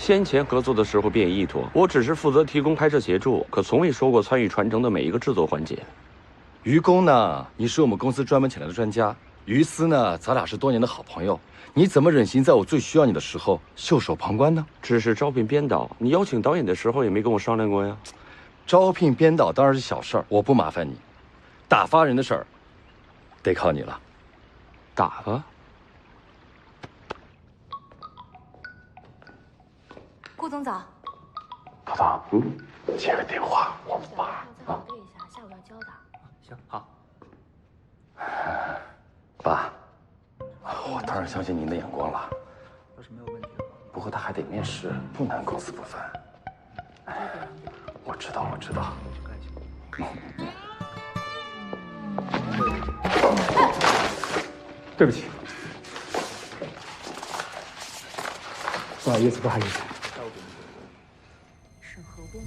先前合作的时候便已意图，我只是负责提供拍摄协助，可从未说过参与传承的每一个制作环节。于公呢，你是我们公司专门请来的专家；于私呢，咱俩是多年的好朋友，你怎么忍心在我最需要你的时候袖手旁观呢？只是招聘编导，你邀请导演的时候也没跟我商量过呀。招聘编导当然是小事儿，我不麻烦你。打发人的事儿，得靠你了。打发？顾总早。涛涛，接个电话，我爸啊。对一下，下午要交的。行，好。爸，我当然相信您的眼光了。要是没有问题的话，不过他还得面试，不能公私不分。我知道。对不起，不好意思。审核部吗？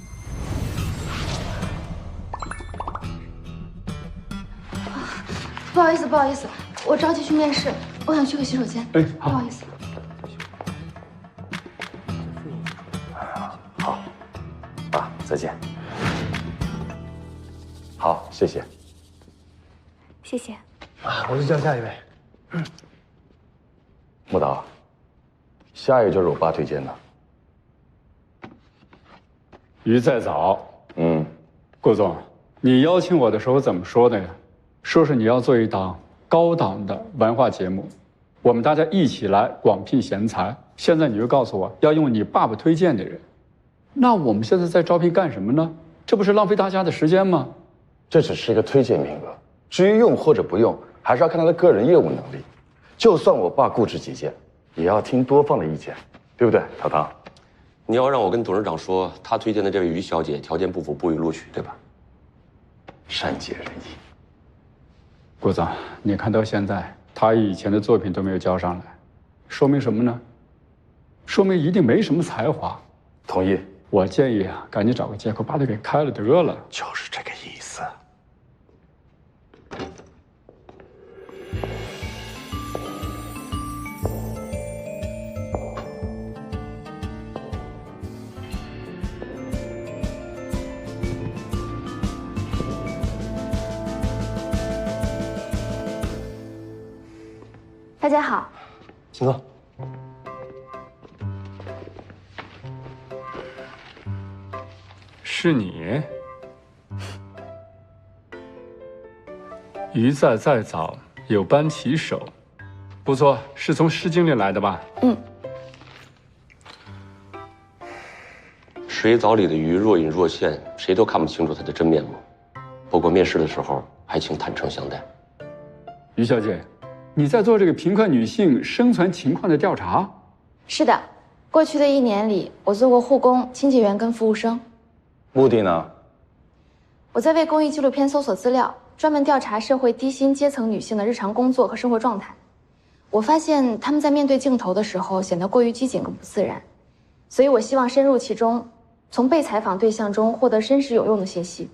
不好意思，我着急去面试，我想去个洗手间。哎，好，不好意思。好，爸，再见。好，谢谢。谢谢。我就叫下一位。木导，下一个就是我爸推荐的。鱼在早。嗯，顾总，你邀请我的时候怎么说的呀？说是你要做一档高档的文化节目，我们大家一起来广聘贤才。现在你又告诉我要用你爸爸推荐的人，那我们现在在招聘干什么呢？这不是浪费大家的时间吗？这只是一个推荐名额，至于用或者不用，还是要看他的个人业务能力。就算我爸固执己见，也要听多方的意见，对不对，涛涛？你要让我跟董事长说，他推荐的这位于小姐条件不符，不予录取，对吧？善解人意。顾总，你看到现在，他以前的作品都没有交上来，说明什么呢？说明一定没什么才华。同意。我建议啊，赶紧找个借口把他给开了得了。就是这个意思。大家好。请坐。是你，鱼在早，有班骑手，不错，是从《诗经》里来的吧？水藻里的鱼若隐若现，谁都看不清楚它的真面目。不过面试的时候，还请坦诚相待。于小姐，你在做这个贫困女性生存情况的调查？是的，过去的1年里，我做过护工、清洁员跟服务生。目的呢？我在为公益纪录片搜索资料，专门调查社会低薪阶层女性的日常工作和生活状态。我发现她们在面对镜头的时候显得过于拘谨跟不自然，所以我希望深入其中，从被采访对象中获得真实有用的信息。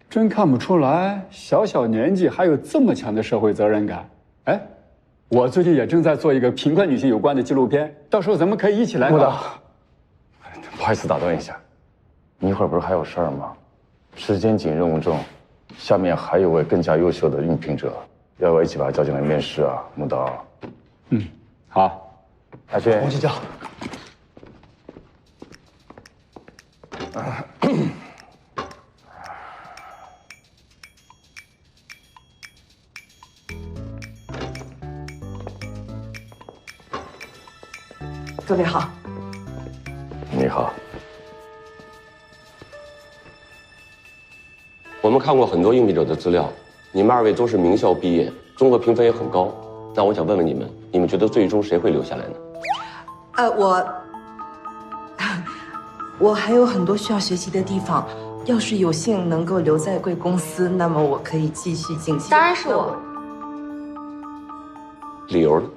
真看不出来，小小年纪还有这么强的社会责任感。哎，我最近也正在做一个贫困女性有关的纪录片，到时候咱们可以一起来搞。不好意思打断一下，你一会儿不是还有事儿吗？时间紧，任务重，下面还有位更加优秀的应聘者，要不要一起把他叫进来面试啊？木导。好。海军，我请教。各位好。你好。我们看过很多应聘者的资料，你们2位都是名校毕业，综合评分也很高。那我想问问你们觉得最终谁会留下来呢？我还有很多需要学习的地方。要是有幸能够留在贵公司，那么我可以继续进修。当然是我。理由呢？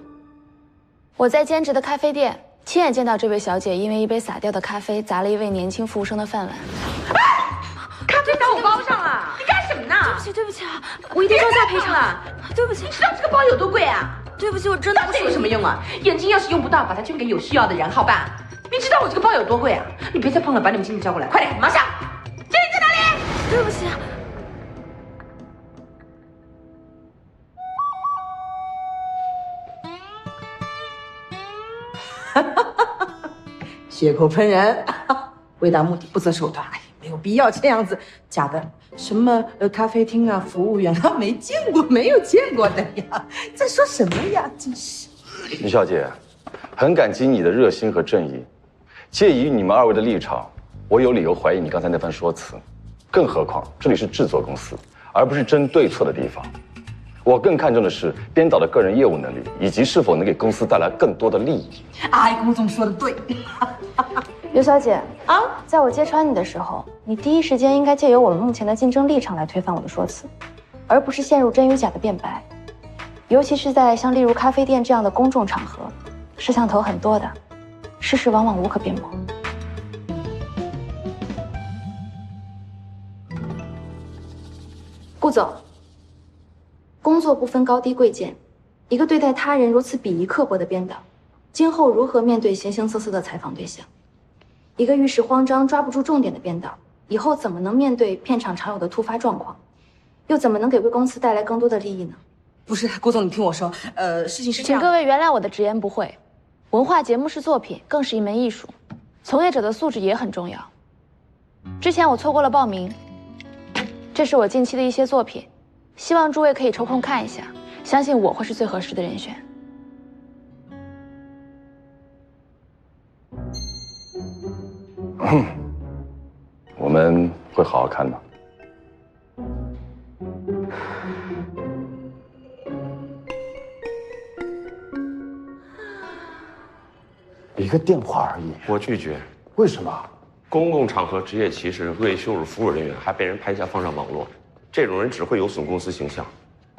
我在兼职的咖啡店，亲眼见到这位小姐因为一杯洒掉的咖啡砸了一位年轻服务生的饭碗。咖啡在我包上了，你干什么呢？对不起啊，我一定照价赔偿了。对不起，你知道这个包有多贵啊？对不起，我真的那这有什么用啊？眼睛要是用不到，把它捐给有需要的人，好吧？你知道我这个包有多贵啊？你别再碰了，把你们经理叫过来，快点，马上！经理在哪里？对不起啊。血口喷人，为达目的不择手段，哎，没有必要这样子。假的，什么咖啡厅啊，服务员啊，没见过，没有见过的呀。在说什么呀？真是。于小姐，很感激你的热心和正义。介于你们二位的立场，我有理由怀疑你刚才那番说辞。更何况这里是制作公司，而不是争对错的地方。我更看重的是编导的个人业务能力，以及是否能给公司带来更多的利益。哎，龚总说的对。刘小姐啊，在我揭穿你的时候，你第一时间应该借由我们目前的竞争立场来推翻我的说辞，而不是陷入真与假的辩白。尤其是在像例如咖啡店这样的公众场合，摄像头很多的，事实往往无可辩驳。顾总，工作不分高低贵贱，一个对待他人如此鄙夷刻薄的编导，今后如何面对形形色色的采访对象？一个遇事慌张、抓不住重点的编导，以后怎么能面对片场常有的突发状况？又怎么能给贵公司带来更多的利益呢？不是，郭总，你听我说，事情是这请样。各位原谅我的直言不讳。文化节目是作品，更是一门艺术，从业者的素质也很重要。之前我错过了报名，这是我近期的一些作品，希望诸位可以抽空看一下，相信我会是最合适的人选。我们会好好看的。一个电话而已，我拒绝。为什么？公共场合职业歧视，为羞辱服务人员，还被人拍下放上网络，这种人只会有损公司形象。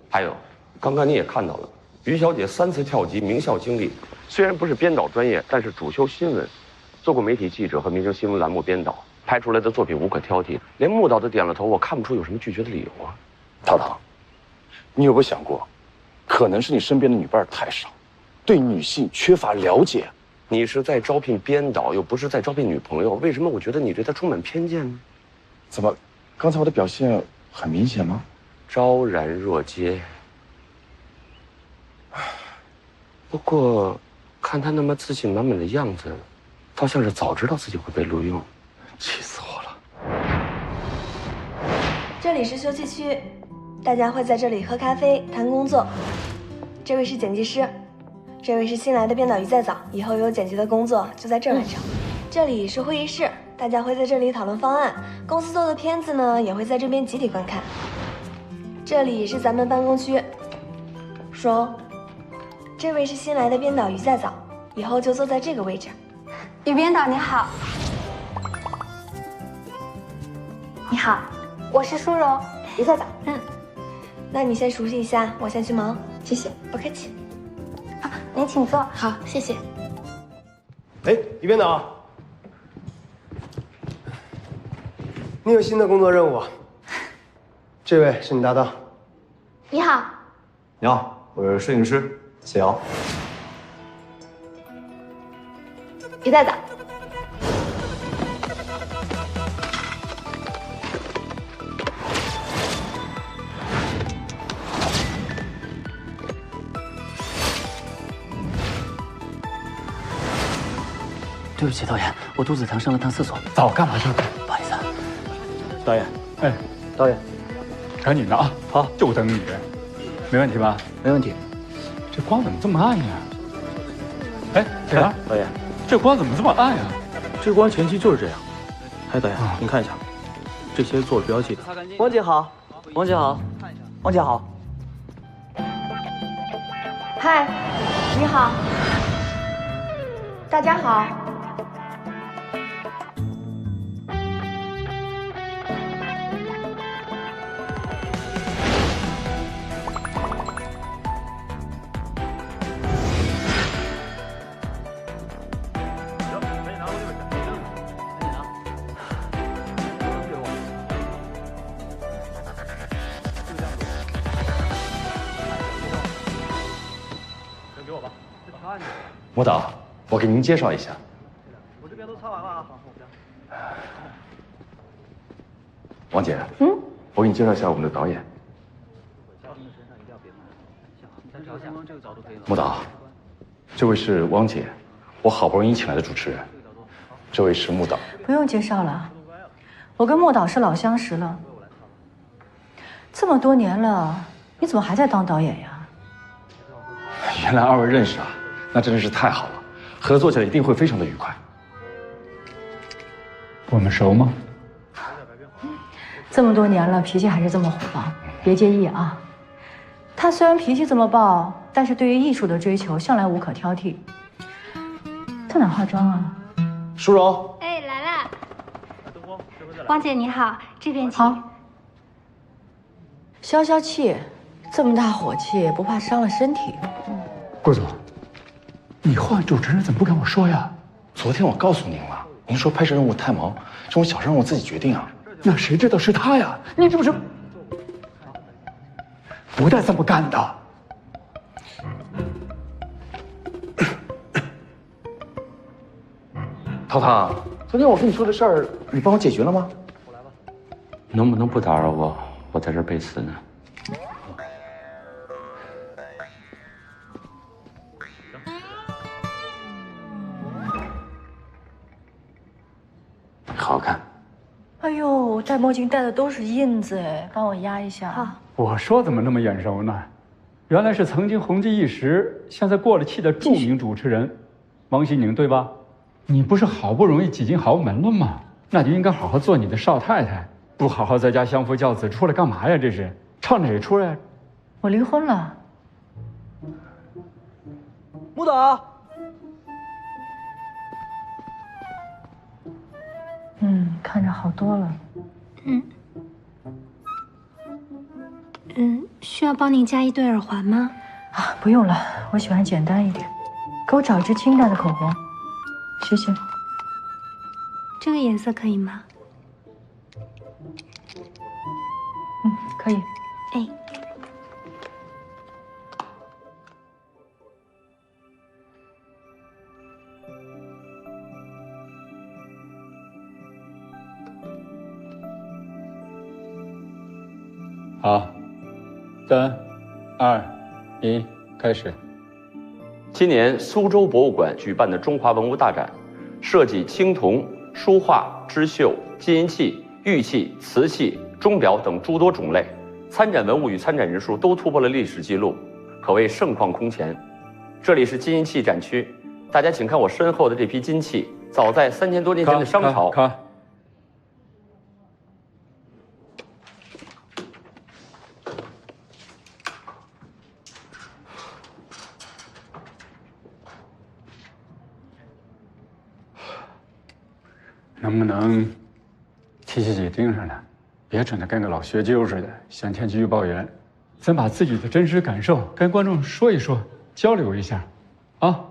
还有，刚刚你也看到了，于小姐3次跳级，名校经历，虽然不是编导专业，但是主修新闻，做过媒体记者和民生新闻栏目编导，拍出来的作品无可挑剔，连木导都点了头，我看不出有什么拒绝的理由啊。涛涛，你有没有想过，可能是你身边的女伴太少，对女性缺乏了解。你是在招聘编导，又不是在招聘女朋友，为什么我觉得你对她充满偏见呢？怎么，刚才我的表现很明显吗？昭然若揭。不过，看她那么自信满满的样子，倒像是早知道自己会被录用，气死我了。这里是休息区，大家会在这里喝咖啡、谈工作。这位是剪辑师，这位是新来的编导于在早，以后有剪辑的工作就在这儿完成。这里是会议室，大家会在这里讨论方案，公司做的片子呢也会在这边集体观看。这里是咱们办公区。说，这位是新来的编导于在早，以后就坐在这个位置。于编导你好。你好，我是舒柔，于在早。那你先熟悉一下，我先去忙。谢谢，不客气。好，您请坐。好，谢谢。哎，于编导，你有新的工作任务。这位是你搭档。你好。你好，我是摄影师谢瑶。于在早。对不起，导演，我肚子疼，上了趟厕所。早干嘛去了？不好意思啊。导演，哎，导演，赶紧的啊！好，就等你，没问题吧？没问题。这光怎么这么暗呀？哎，铁儿，导演，这光怎么这么暗呀？这光前期就是这样。哎，导演，您看一下，这些做标记的。王姐好，王姐好，王姐好。嗨，你好。大家好。木导，我给您介绍一下，王姐，我给你介绍一下我们的导演。木导，这位是汪姐，我好不容易请来的主持人。这位是木导。不用介绍了，我跟木导是老相识了。这么多年了，你怎么还在当导演呀？原来二位认识啊，那真的是太好了，合作起来一定会非常的愉快。我们熟吗？这么多年了，脾气还是这么火爆，别介意啊。他虽然脾气这么暴，但是对于艺术的追求向来无可挑剔。在哪化妆啊？淑荣，哎，来啦！汪姐你好，这边请。好。消消气，这么大火气，不怕伤了身体？顾总，你换主持人怎么不跟我说呀？昨天我告诉您了，您说拍摄任务太忙，这种小事让我自己决定啊。那谁知道是他呀？你这不是不带这么干的。涛涛，昨天我跟你说的事儿，你帮我解决了吗？能不能不打扰我？我在这儿背词呢。好看。哎呦，戴墨镜戴的都是印子哎，帮我压一下。好。我说怎么那么眼熟呢？原来是曾经红极一时，现在过了气的著名主持人王心宁，对吧？你不是好不容易挤进豪门了吗？那就应该好好做你的少太太，不好好在家相夫教子，出来干嘛呀？这是唱哪出呀？我离婚了。木导。看着好多了。需要帮您加一对耳环吗？啊，不用了，我喜欢简单一点。给我找一支清淡的口红，谢谢。这个颜色可以吗？可以。哎。好，3、2、1，开始。今年苏州博物馆举办的中华文物大展，设计青铜、书画、织绣、金银器、玉器、瓷器、钟表等诸多种类，参展文物与参展人数都突破了历史记录，可谓盛况空前。这里是金银器展区，大家请看我身后的这批金器，早在3000多年前的商朝。能不能提起起精神来，别整的跟个老学究似的，像天气预报员。咱把自己的真实感受跟观众说一说，交流一下，啊？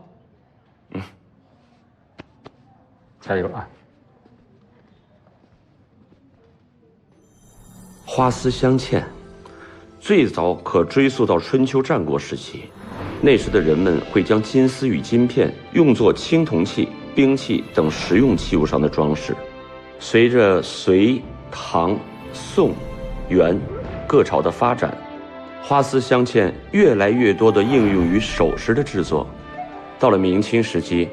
加油啊！花丝镶嵌，最早可追溯到春秋战国时期，那时的人们会将金丝与金片用作青铜器、兵器等实用器物上的装饰。随着隋、唐、宋、元各朝的发展，花丝镶嵌越来越多地应用于首饰的制作。到了明清时期，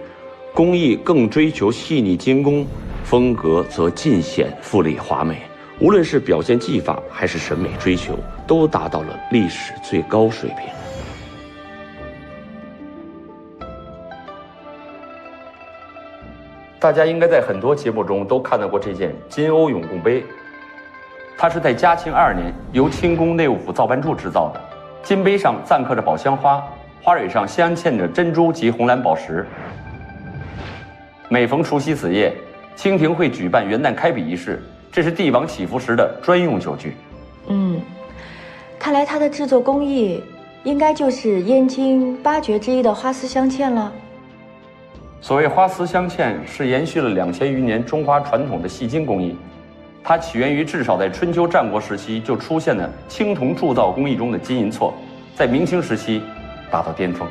工艺更追求细腻精工，风格则尽显富丽华美。无论是表现技法还是审美追求，都达到了历史最高水平。大家应该在很多节目中都看到过这件金瓯永贡杯，它是在嘉庆2年由清宫内务府造办处制造的。金杯上錾刻着宝香花，花蕊上镶嵌着珍珠及红蓝宝石。每逢除夕此夜，清廷会举办元旦开笔仪式，这是帝王祈福时的专用酒具。看来它的制作工艺应该就是燕京8绝之一的花丝镶嵌了。所谓花丝镶嵌，是延续了2000余年中华传统的细金工艺。它起源于至少在春秋战国时期就出现的青铜铸造工艺中的金银错，在明清时期达到巅峰。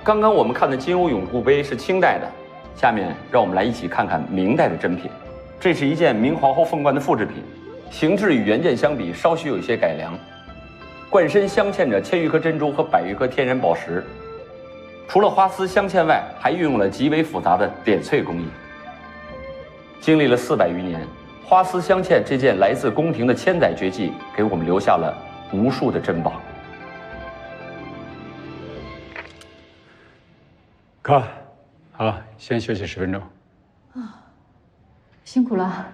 刚刚我们看的金瓯永固杯是清代的，下面让我们来一起看看明代的珍品。这是一件明皇后凤冠的复制品，形制与原件相比稍许有一些改良。冠身镶嵌着1000余颗珍珠和100余颗天然宝石，除了花丝镶嵌外，还运用了极为复杂的点翠工艺。经历了400余年，花丝镶嵌这件来自宫廷的千载绝技，给我们留下了无数的珍宝。看，好，先休息10分钟。啊，辛苦了。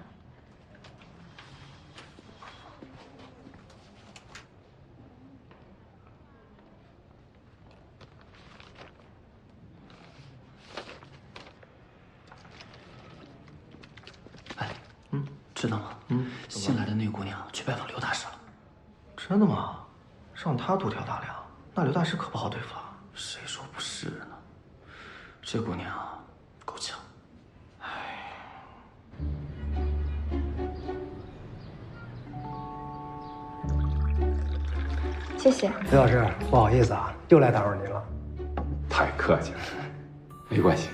知道吗？新来的那个姑娘去拜访刘大师了。真的吗？让他独挑大梁，那刘大师可不好对付了。谁说不是呢？这姑娘够呛。谢谢。刘老师，不好意思啊，又来打扰您了。太客气了，没关系。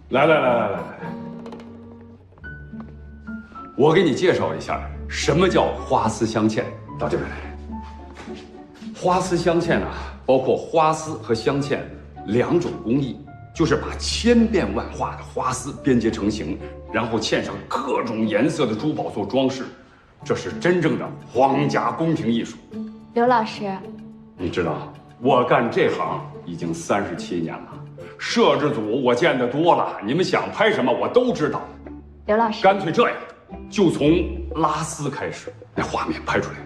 来，我给你介绍一下什么叫花丝镶嵌。到这边来。花丝镶嵌啊，包括花丝和镶嵌2种工艺，就是把千变万化的花丝编结成型，然后嵌上各种颜色的珠宝做装饰，这是真正的皇家宫廷艺术。刘老师，你知道我干这行已经37年了。摄制组我见得多了，你们想拍什么我都知道。刘老师，干脆这样，就从拉丝开始，那画面拍出来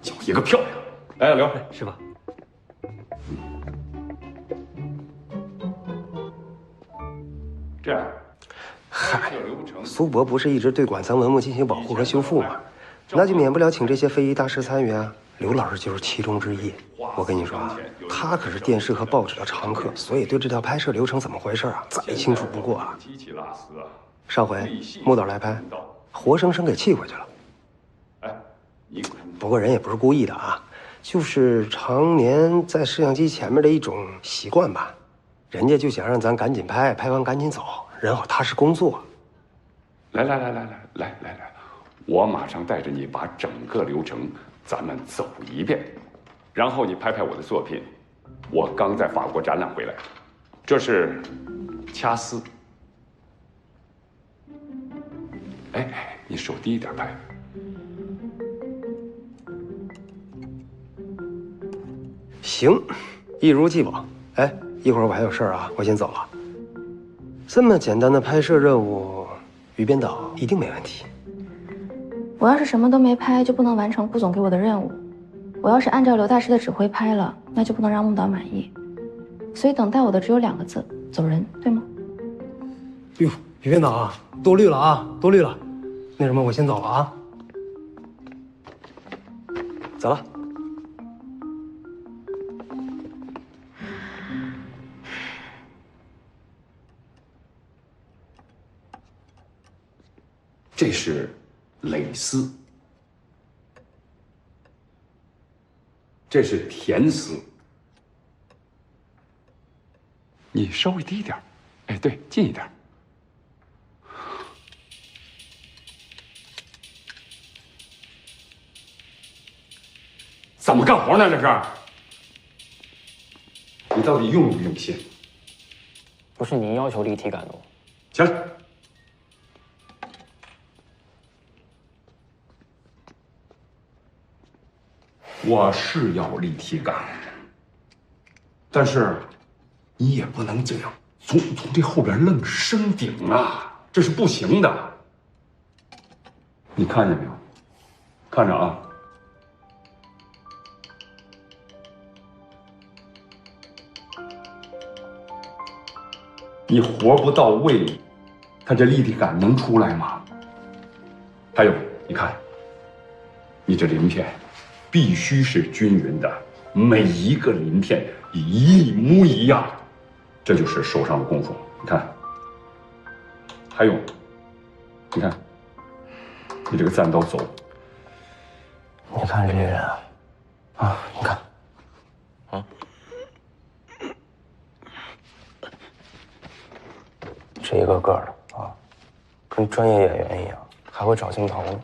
叫一个漂亮。来，刘师傅，这样。嗨，苏博不是一直对馆藏文物进行保护和修复吗？那就免不了请这些非遗大师参与啊。刘老师就是其中之一。我跟你说啊，他可是电视和报纸的常客，所以对这条拍摄流程怎么回事啊，再清楚不过了。上回木导来拍，活生生给气回去了。不过人也不是故意的啊，就是常年在摄像机前面的一种习惯吧。人家就想让咱赶紧拍，拍完赶紧走，人好踏实工作。来，我马上带着你把整个流程咱们走一遍，然后你拍拍我的作品。我刚在法国展览回来，这是掐丝。哎，你手低一点拍。行，一如既往。哎，一会儿我还有事儿啊，我先走了。这么简单的拍摄任务，于编导一定没问题。我要是什么都没拍，就不能完成顾总给我的任务。我要是按照刘大师的指挥拍了，那就不能让木导满意。所以等待我的只有2个字：走人，对吗？哟，于编导啊，多虑了啊，多虑了。那什么，我先走了啊。走了。这是蕾丝，这是甜丝。你稍微低一点，哎，对，近一点。怎么干活呢？这是？你到底用不用心？不是您要求立体感的吗？起来。我是要立体感，但是你也不能这样从这后边愣升顶啊，这是不行的。你看见没有？看着啊。你活不到位，它这立体感能出来吗？还有，你看，你这鳞片必须是均匀的，每一个鳞片一模一样，这就是手上的功夫。你看，还有，你看，你这个赞刀走，你看这个人啊，你看，是一个个的啊，跟专业演员一样，还会找镜头呢。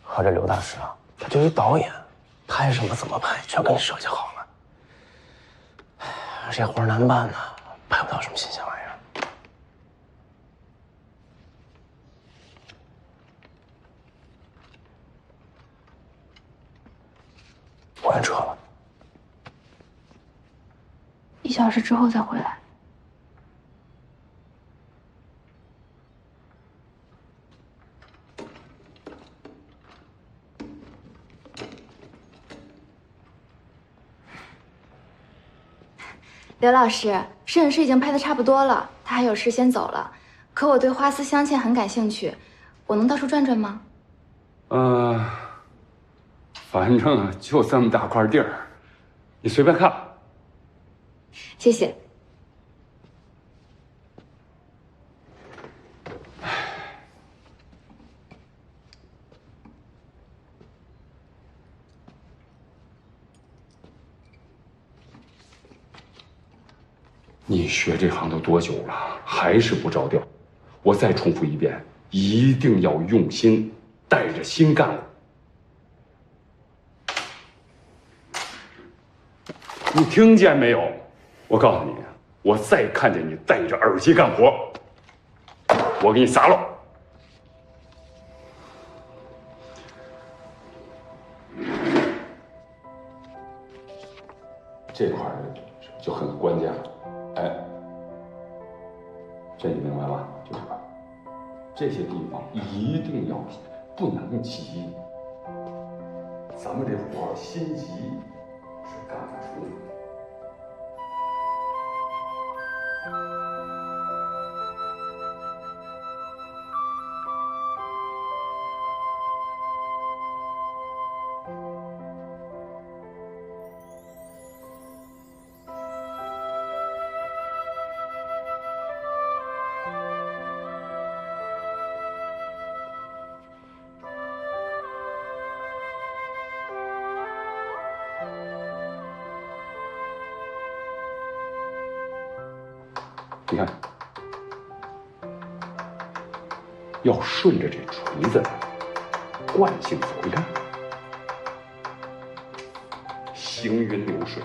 和这刘大师啊，他就一导演，拍什么怎么拍，全给你设计好了。哎，这活难办呐，拍不到什么新鲜玩意儿。我先撤了。1小时之后再回来。刘老师，摄影师已经拍的差不多了，他还有事先走了。可我对花丝镶嵌很感兴趣，我能到处转转吗？反正就这么大块地儿，你随便看。谢谢。你学这行都多久了，还是不着调？我再重复一遍，一定要用心，带着心干活。你听见没有？我告诉你，我再看见你戴着耳机干活，我给你撒了。这块就很关键了。哎，这你明白吧？就这个，这些地方一定要不能急。咱们这活心急是干不出的。你看，要顺着这锤子惯性走，你看，行云流水。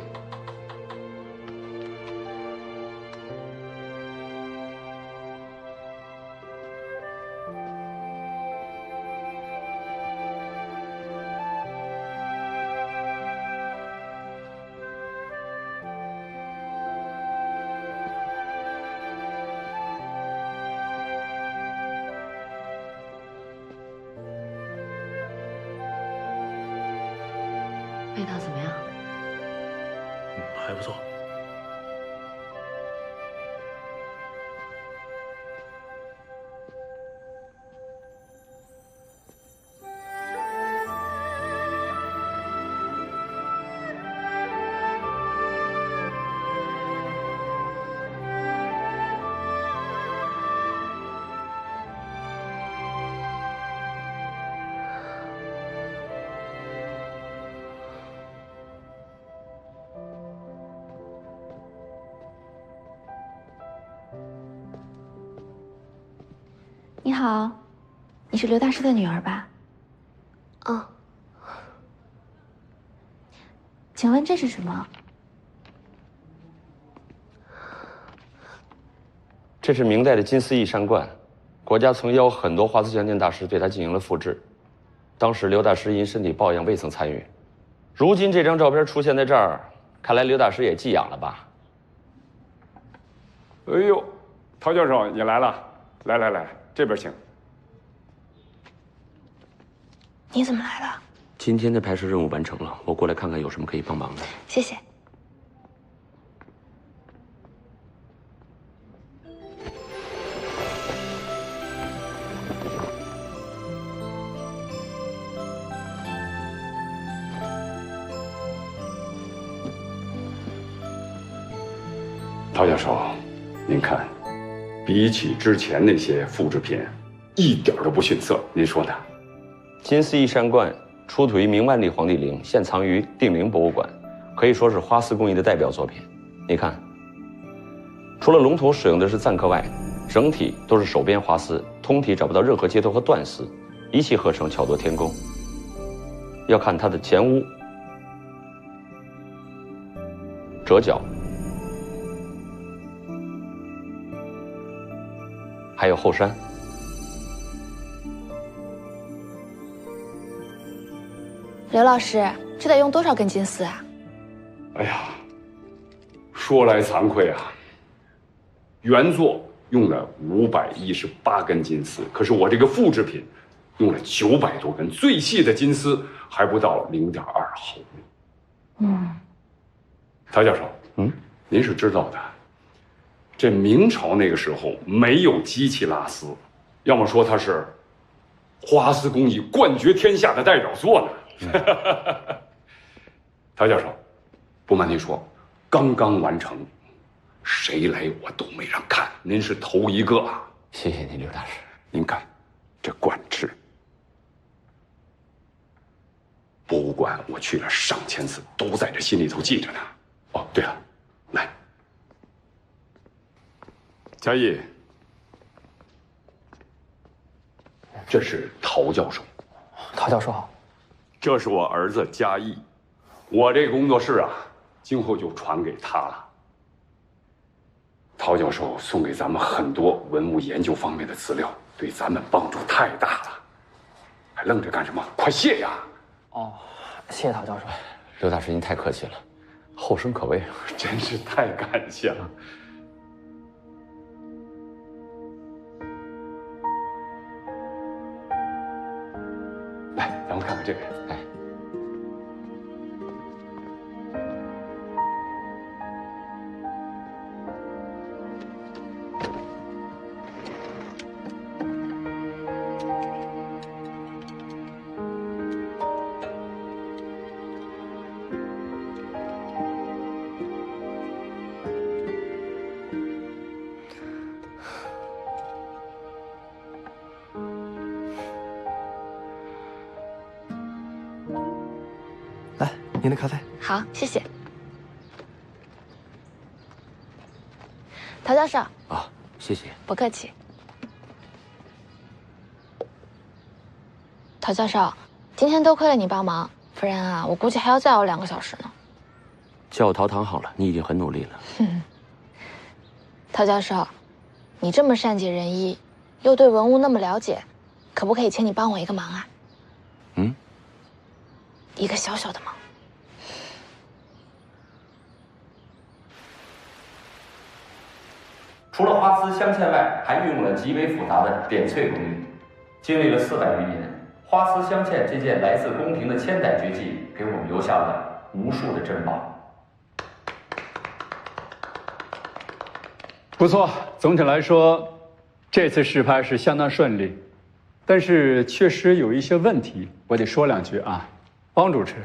味道怎么样？还不错。你好，你是刘大师的女儿吧？嗯。请问这是什么？这是明代的金丝翼山冠，国家曾邀很多花丝镶嵌大师对它进行了复制。当时刘大师因身体抱恙未曾参与。如今这张照片出现在这儿，看来刘大师也寄养了吧？哎呦，陶教授，你来了，来，这边请。你怎么来了？今天的拍摄任务完成了，我过来看看有什么可以帮忙的。谢谢。陶教授，您看，比起之前那些复制品，一点都不逊色，您说呢？金丝翼山冠出土于明万历皇帝陵，现藏于定陵博物馆，可以说是花丝工艺的代表作品。你看，除了龙头使用的是赞科外，整体都是手编花丝，通体找不到任何接头和断丝，一气呵成，巧夺天工。要看它的前屋、折角，还有后山。刘老师，这得用多少根金丝啊？哎呀，说来惭愧啊，原作用了518根金丝，可是我这个复制品用了900多根，最细的金丝还不到0.2毫米。陶教授，您是知道的，这明朝那个时候没有机器拉丝，要么说它是花丝工艺冠绝天下的代表作呢。陶教授，不瞒您说，刚刚完成，谁来我都没让看，您是头一个啊！谢谢您，刘大师。您看，这冠制，博物馆我去了上千次，都在这心里头记着呢。哦，对了，来，嘉义，这是陶教授。陶教授好。这是我儿子嘉义，我这工作室啊，今后就传给他了。陶教授送给咱们很多文物研究方面的资料，对咱们帮助太大了。还愣着干什么？快谢呀！哦，谢谢陶教授。刘大师，您太客气了，后生可畏，真是太感谢了。来，咱们看看这个。您的咖啡。好，谢谢。陶教授啊，谢谢。不客气。陶教授，今天多亏了你帮忙，不然啊，我估计还要再熬2个小时呢。叫我陶唐好了，你已经很努力了。陶教授，你这么善解人意，又对文物那么了解，可不可以请你帮我一个忙啊？一个小小的忙。除了花丝镶嵌外，还运用了极为复杂的点翠工艺。经历了400余年，花丝镶嵌这件来自宫廷的千代绝技，给我们留下了无数的珍宝。不错，总体来说，这次试拍是相当顺利，但是确实有一些问题，我得说2句啊。汪主持，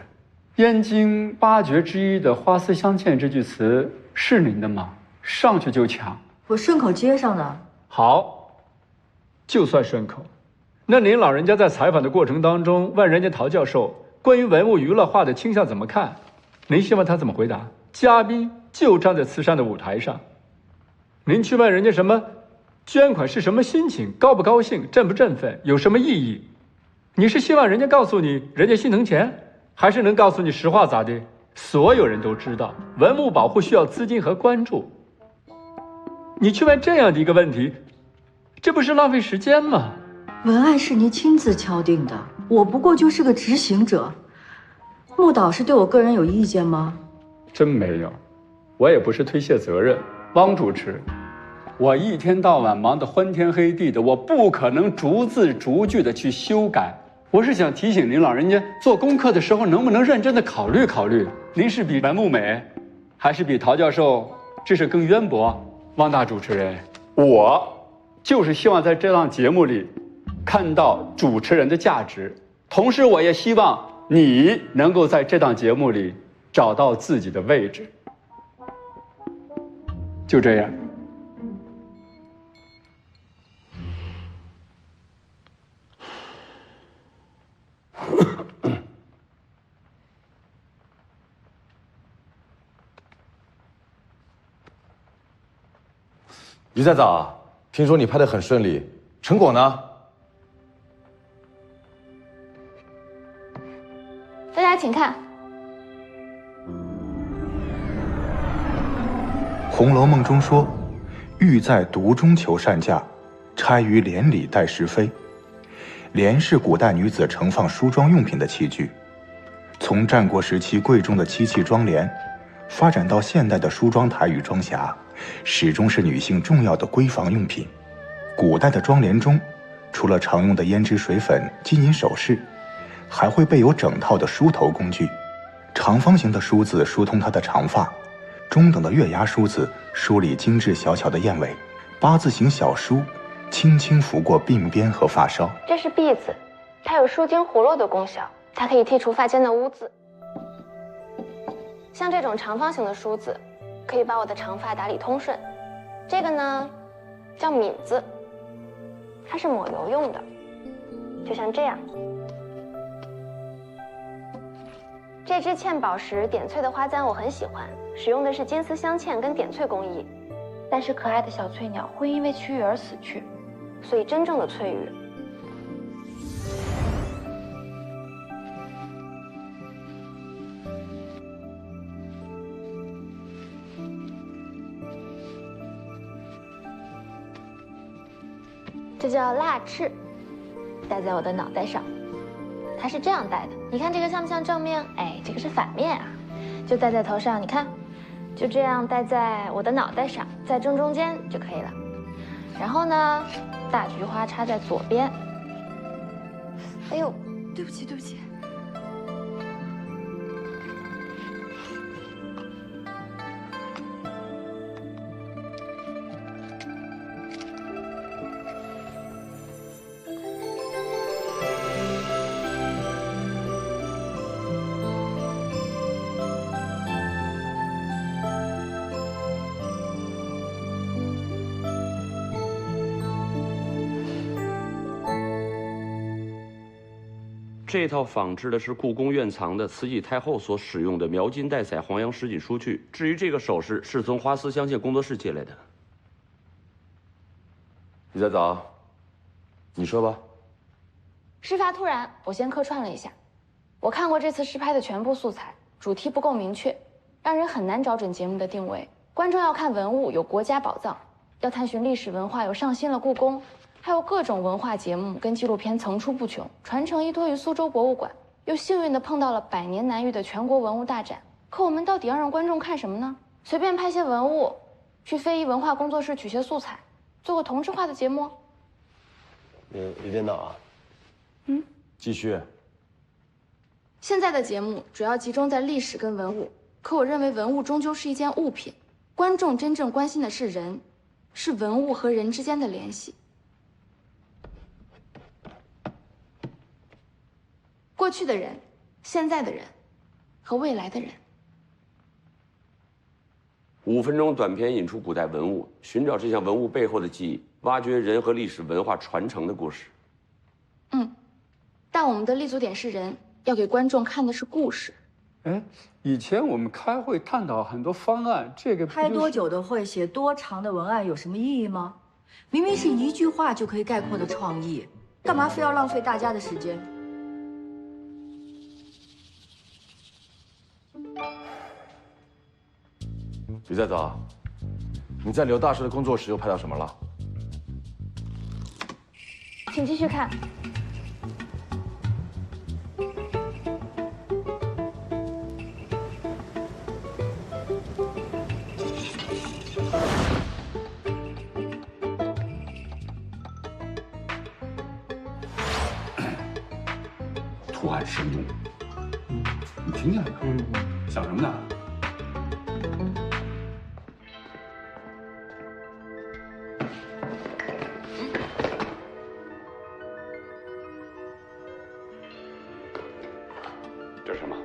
燕京8绝之一的花丝镶嵌这句词是您的吗？上去就抢。我顺口接上的。好，就算顺口。那您老人家在采访的过程当中问人家陶教授关于文物娱乐化的倾向怎么看，您希望他怎么回答？嘉宾就站在慈善的舞台上，您去问人家什么捐款是什么心情，高不高兴，振不振奋，有什么意义？你是希望人家告诉你人家心疼钱，还是能告诉你实话咋的？所有人都知道文物保护需要资金和关注，你去问这样的一个问题，这不是浪费时间吗？文案是您亲自敲定的，我不过就是个执行者。穆导是对我个人有意见吗？真没有，我也不是推卸责任。汪主持，我一天到晚忙得昏天黑地的，我不可能逐字逐句的去修改。我是想提醒您老人家做功课的时候，能不能认真的考虑考虑，您是比文物美，还是比陶教授知识更渊博？汪大主持人，我就是希望在这档节目里看到主持人的价值，同时我也希望你能够在这档节目里找到自己的位置。就这样。于在早，听说你拍得很顺利，成果呢？大家请看。 《红楼梦》中说：“欲在独中求善价，钗于帘里待时飞。”帘是古代女子盛放梳妆用品的器具，从战国时期贵重的漆器妆帘，发展到现代的梳妆台与妆匣，始终是女性重要的闺房用品。古代的妆帘中，除了常用的胭脂水粉、金银首饰，还会备有整套的梳头工具。长方形的梳子梳通她的长发。 中等的月牙梳子梳理精致小巧的燕尾，八字形小梳轻轻拂过鬓边和发梢。这是篦子，它有舒筋活络的功效，它可以剔除发间的污渍。像这种长方形的梳子，可以把我的长发打理通顺。这个呢，叫抿子，它是抹油用的，就像这样。 这支嵌宝石点翠的花簪我很喜欢，使用的是金丝镶嵌跟点翠工艺，但是可爱的小翠鸟会因为区域而死去，所以真正的翠玉。这叫蜡翅，戴在我的脑袋上。 它是这样戴的，你看这个像不像正面？哎，这个是反面啊，就戴在头上，你看，就这样戴在我的脑袋上，在正中间就可以了。然后呢，大菊花插在左边。哎呦，对不起，对不起。这套仿制的是故宫院藏的慈禧太后所使用的描金带彩黄洋什锦书具。至于这个首饰，是从华丝镶嵌工作室借来的。于在早，你说吧。事发突然，我先客串了一下。我看过这次试拍的全部素材，主题不够明确，让人很难找准节目的定位。观众要看文物，有国家宝藏；要探寻历史文化，有上新了故宫。 还有各种文化节目跟纪录片层出不穷，传承依托于苏州博物馆，又幸运地碰到了100年难遇的全国文物大展。可我们到底要让观众看什么呢？随便拍些文物，去非遗文化工作室取些素材，做个同质化的节目。李编导啊，继续。现在的节目主要集中在历史跟文物，可我认为文物终究是一件物品，观众真正关心的是人，是文物和人之间的联系。 过去的人，现在的人，和未来的人。 5分钟短片引出古代文物，寻找这项文物背后的记忆，挖掘人和历史文化传承的故事。但我们的立足点是人，要给观众看的是故事。哎，以前我们开会探讨很多方案，这个开多久的会，写多长的文案有什么意义吗？明明是一句话就可以概括的创意，干嘛非要浪费大家的时间？ 于在早，你在刘大师的工作室又拍到什么了？请继续看。图案生动，你听见了没有？想什么呢？ 这是什么？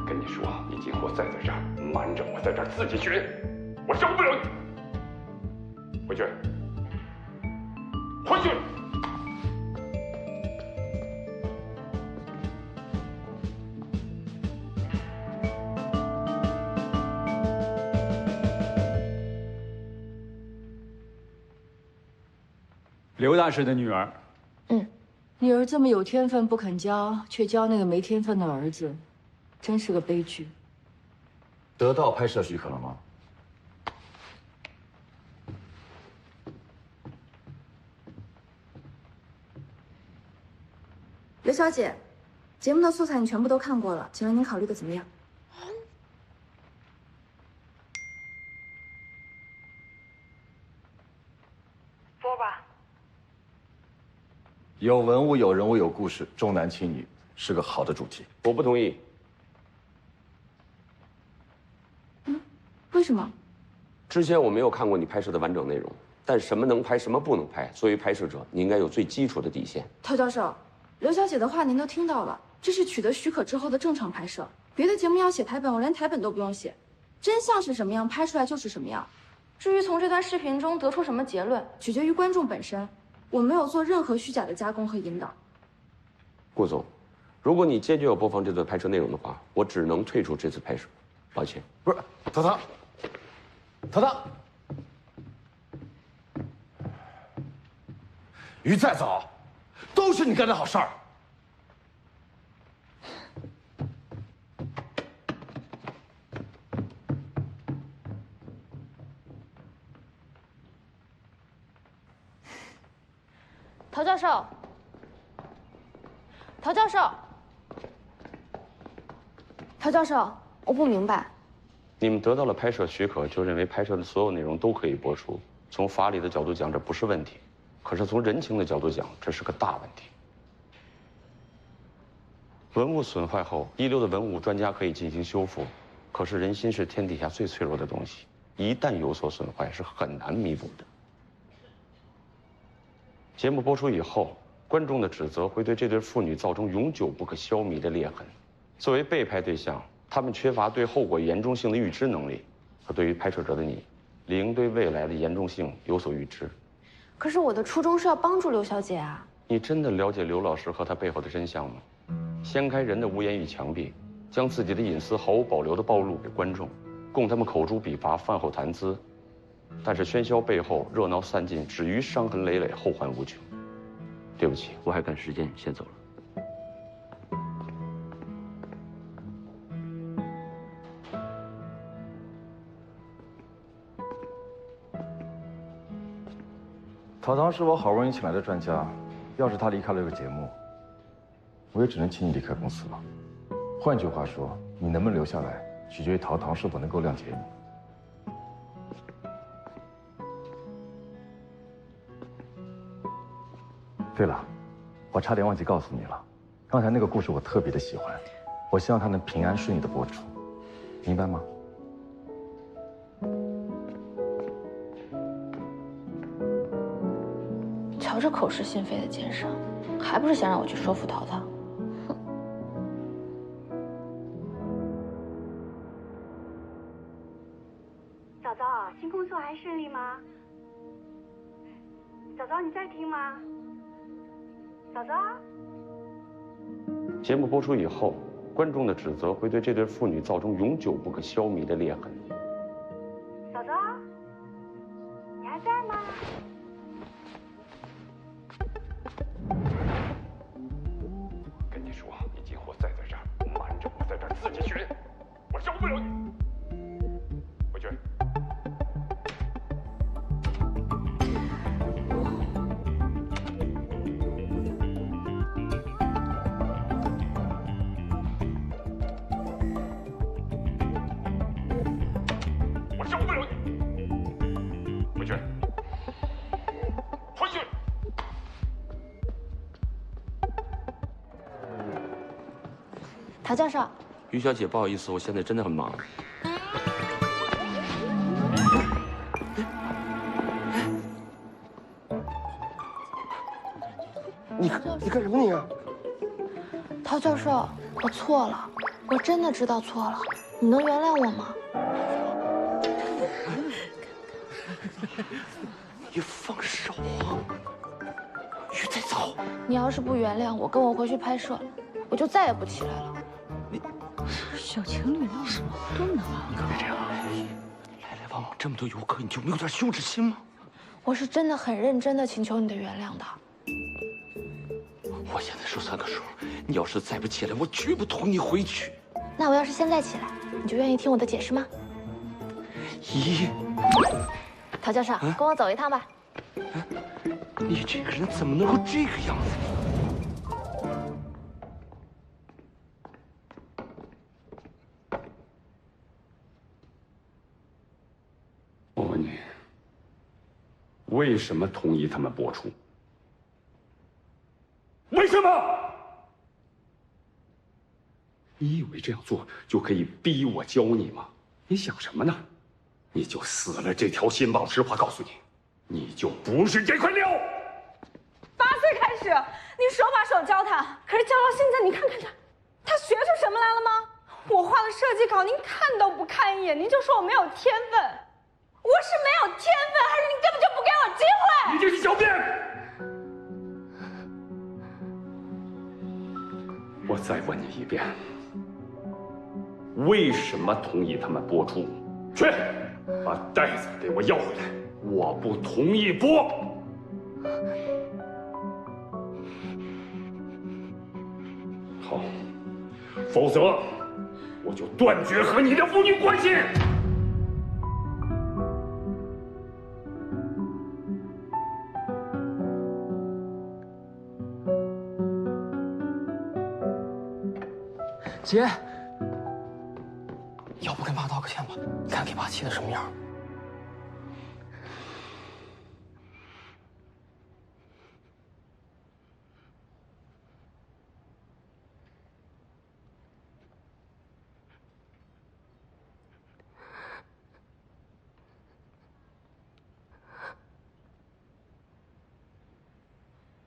跟你说，你今后再在这儿瞒着我，在这儿自己学，我饶不了你。回去，回去。刘大师的女儿。女儿这么有天分不肯教，却教那个没天分的儿子，真是个悲剧。得到拍摄许可了吗？刘小姐，节目的素材你全部都看过了，请问您考虑的怎么样？播吧。有文物、有人物、有故事，重男轻女是个好的主题。我不同意。为什么？之前我没有看过你拍摄的完整内容，但什么能拍，什么不能拍，作为拍摄者，你应该有最基础的底线。陶教授，刘小姐的话您都听到了，这是取得许可之后的正常拍摄。别的节目要写台本，我连台本都不用写，真相是什么样，拍出来就是什么样。至于从这段视频中得出什么结论，取决于观众本身。我没有做任何虚假的加工和引导。顾总，如果你坚决要播放这段拍摄内容的话，我只能退出这次拍摄，抱歉。不是，陶唐，陶唐，鱼再早，都是你干的好事儿。陶教授，陶教授，陶教授，我不明白。你们得到了拍摄许可，就认为拍摄的所有内容都可以播出。从法理的角度讲，这不是问题；可是从人情的角度讲，这是个大问题。文物损坏后，一流的文物专家可以进行修复，可是人心是天底下最脆弱的东西，一旦有所损坏，是很难弥补的。节目播出以后，观众的指责会对这对父女造成永久不可消弭的裂痕。作为被拍对象，他们缺乏对后果严重性的预知能力，可对于拍摄者的你，理应对未来的严重性有所预知。可是我的初衷是要帮助刘小姐啊！你真的了解刘老师和他背后的真相吗？掀开人的无言与墙壁，将自己的隐私毫无保留地暴露给观众，供他们口诛笔伐、饭后谈资。但是喧嚣背后，热闹散尽，止于伤痕累累，后患无穷。对不起，我还赶时间，先走了。陶唐是我好不容易请来的专家，要是他离开了这个节目，我也只能请你离开公司了。换句话说，你能不能留下来，取决于陶唐是否能够谅解你。对了，我差点忘记告诉你了，刚才那个故事我特别的喜欢，我希望它能平安顺利的播出，明白吗？瞧这口是心非的奸商，还不是想让我去说服陶唐？早早，新工作还顺利吗？早早，你在听吗？早早。节目播出以后，观众的指责会对这对父女造成永久不可消弭的裂痕。早早，你还在吗？跟你说，你今后再在这儿瞒着我，在这儿自己学，我饶不了你。回去。我饶不了你。回去。回去。陶教授，于小姐，不好意思，我现在真的很忙。你干什么你啊？陶教授，我错了，我真的知道错了，你能原谅我吗？你放手啊！于再早，你要是不原谅我，跟我回去拍摄，我就再也不起来了。小情侣闹什么矛盾呢？你可别这样，来来往往这么多游客，你就没有点羞耻心吗？我是真的很认真的请求你的原谅的。我现在说3个数，你要是再不起来，我绝不同你回去。那我要是现在起来，你就愿意听我的解释吗？咦，陶教授，跟我走一趟吧。你这个人怎么能够这个样子？我问你，为什么同意他们播出？为什么？你以为这样做就可以逼我教你吗？你想什么呢？你就死了这条心吧！我实话告诉你，你就不是这块料。8岁开始，你手把手教他，可是教到现在，你看看他学出什么来了吗？我画的设计稿，您看都不看一眼，您就说我没有天分。我是没有天分，还是您根本就不给我机会？你这是狡辩！我再问你一遍，为什么同意他们播出？去，把袋子给我要回来！我不同意播。好，否则我就断绝和你的父女关系。姐，要不跟爸道个歉吧？你看给爸气的什么样？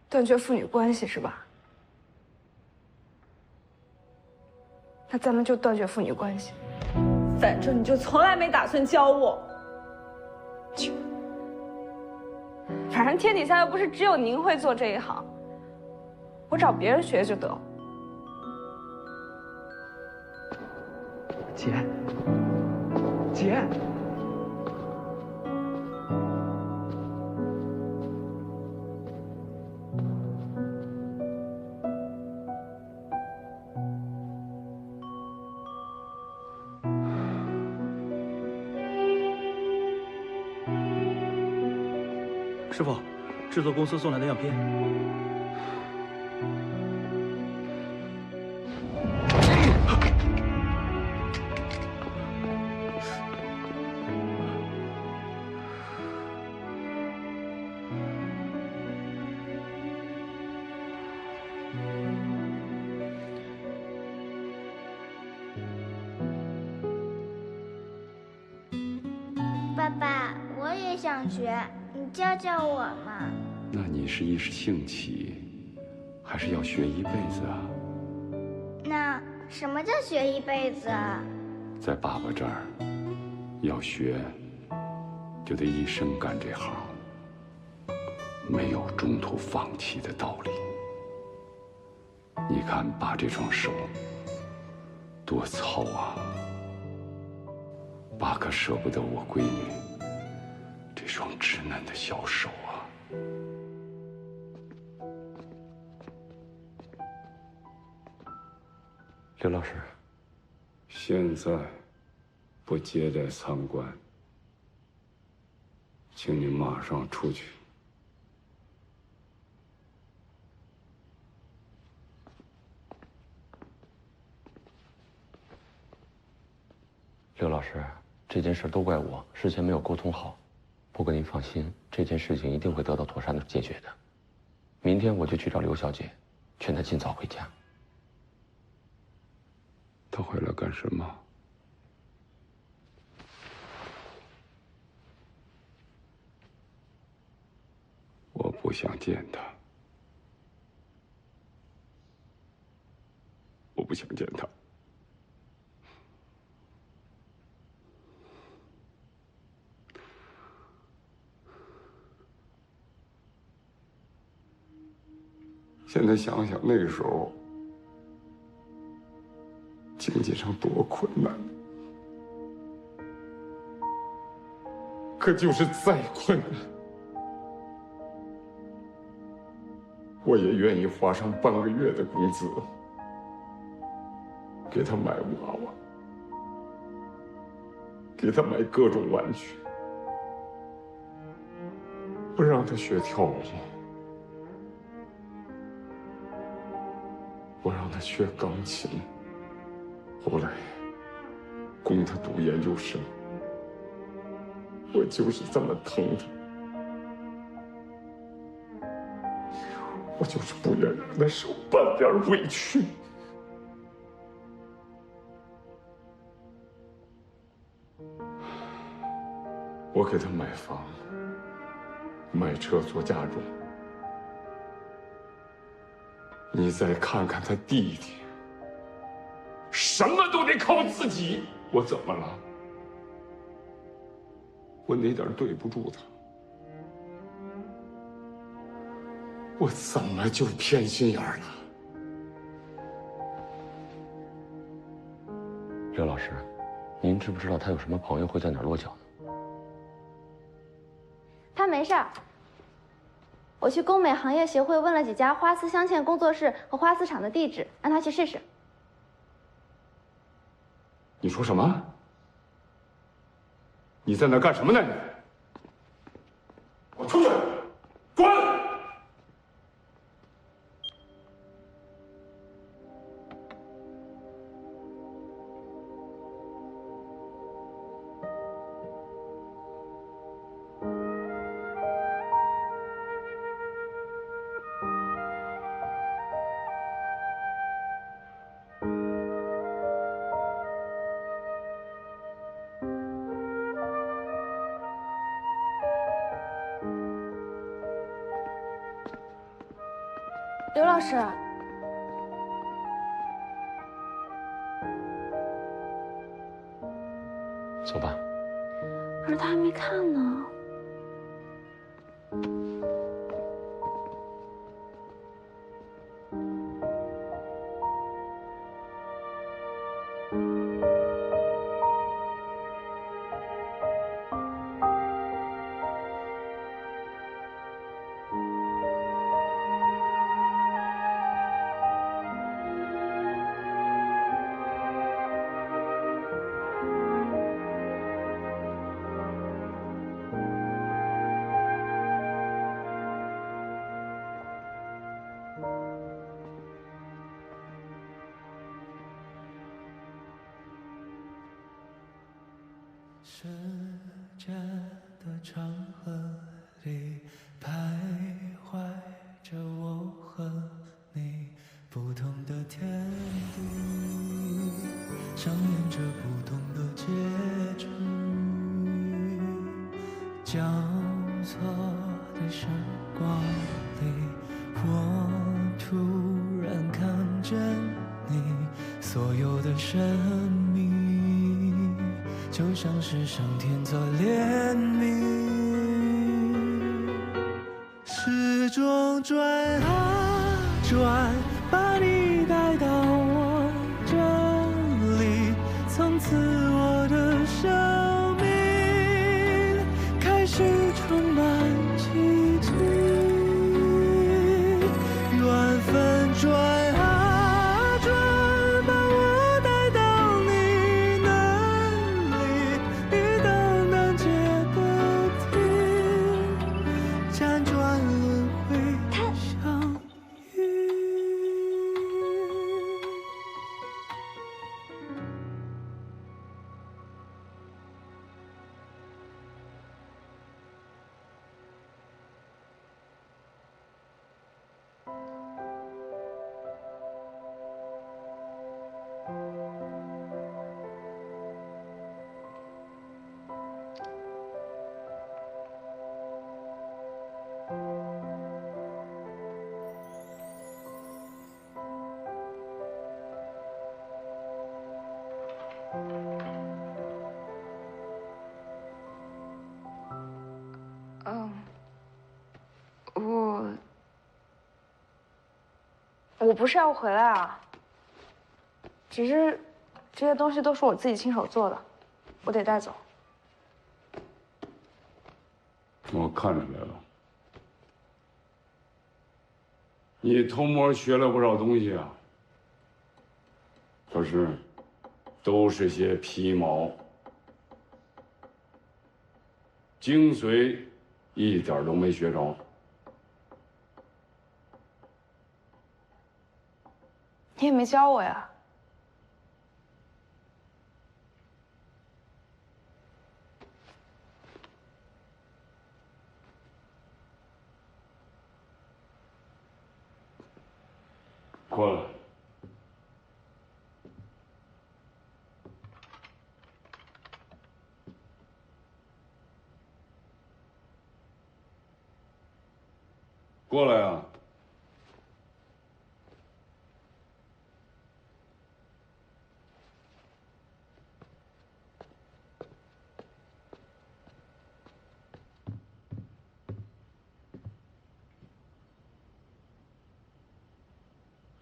断绝父女关系是吧？那咱们就断绝父女关系。反正你就从来没打算教我。反正天底下又不是只有您会做这一行，我找别人学就得了。姐，姐。师傅，制作公司送来的样片。爸爸，我也想学。你教教我嘛？那你是一时兴起，还是要学一辈子啊？那什么叫学一辈子啊？在爸爸这儿，要学就得一生干这行，没有中途放弃的道理。你看爸这双手多糙啊，爸可舍不得我闺女这双稚嫩的小手啊！刘老师，现在不接待参观，请你马上出去。刘老师，这件事都怪我，事前没有沟通好。不过您放心，这件事情一定会得到妥善的解决的。明天我就去找刘小姐，劝她尽早回家。她回来干什么？我不想见她，我不想见她。现在想想那个时候，经济上多困难，可就是再困难，我也愿意花上半个月的工资，给他买娃娃，给他买各种玩具，不让他学跳舞，我让他学钢琴，后来供他读研究生。我就是这么疼他，我就是不愿让他受半点委屈。我给他买房、买车做嫁妆。你再看看他弟弟，什么都得靠自己。我怎么了？我哪点对不住他？我怎么就偏心眼了？刘老师，您知不知道他有什么朋友会在哪儿落脚呢？他没事儿。我去工美行业协会问了几家花丝镶嵌工作室和花丝厂的地址，让他去试试。你说什么？你在那干什么呢？你，我出去，滚！刘老师，走吧。可是他还没看呢。世界的长河里徘徊着我和你，不同的天地上演着不同的结局，交错的时光里，我突然看见你所有的生命，就像是上天在怜悯，时钟转啊转，把你带到我这里，从此我的生命开始充满奇迹，缘分转啊转，把我带到你那里，一档档接个题，辗转轮回相遇。我不是要回来啊，只是这些东西都是我自己亲手做的，我得带走。我看出来了，你偷摸学了不少东西啊，可是都是些皮毛，精髓一点都没学着。你也没教我呀。过来。过来啊！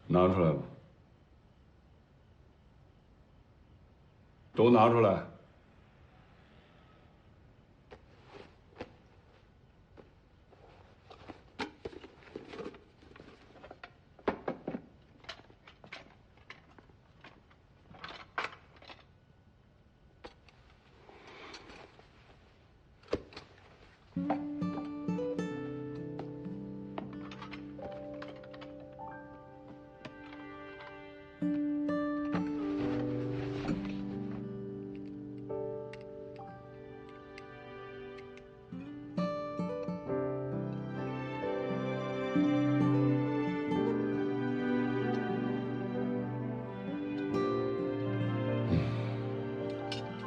拿出来吧，都拿出来。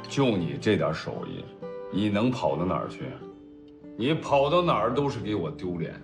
就你这点手艺，你能跑到哪儿去？你跑到哪儿都是给我丢脸。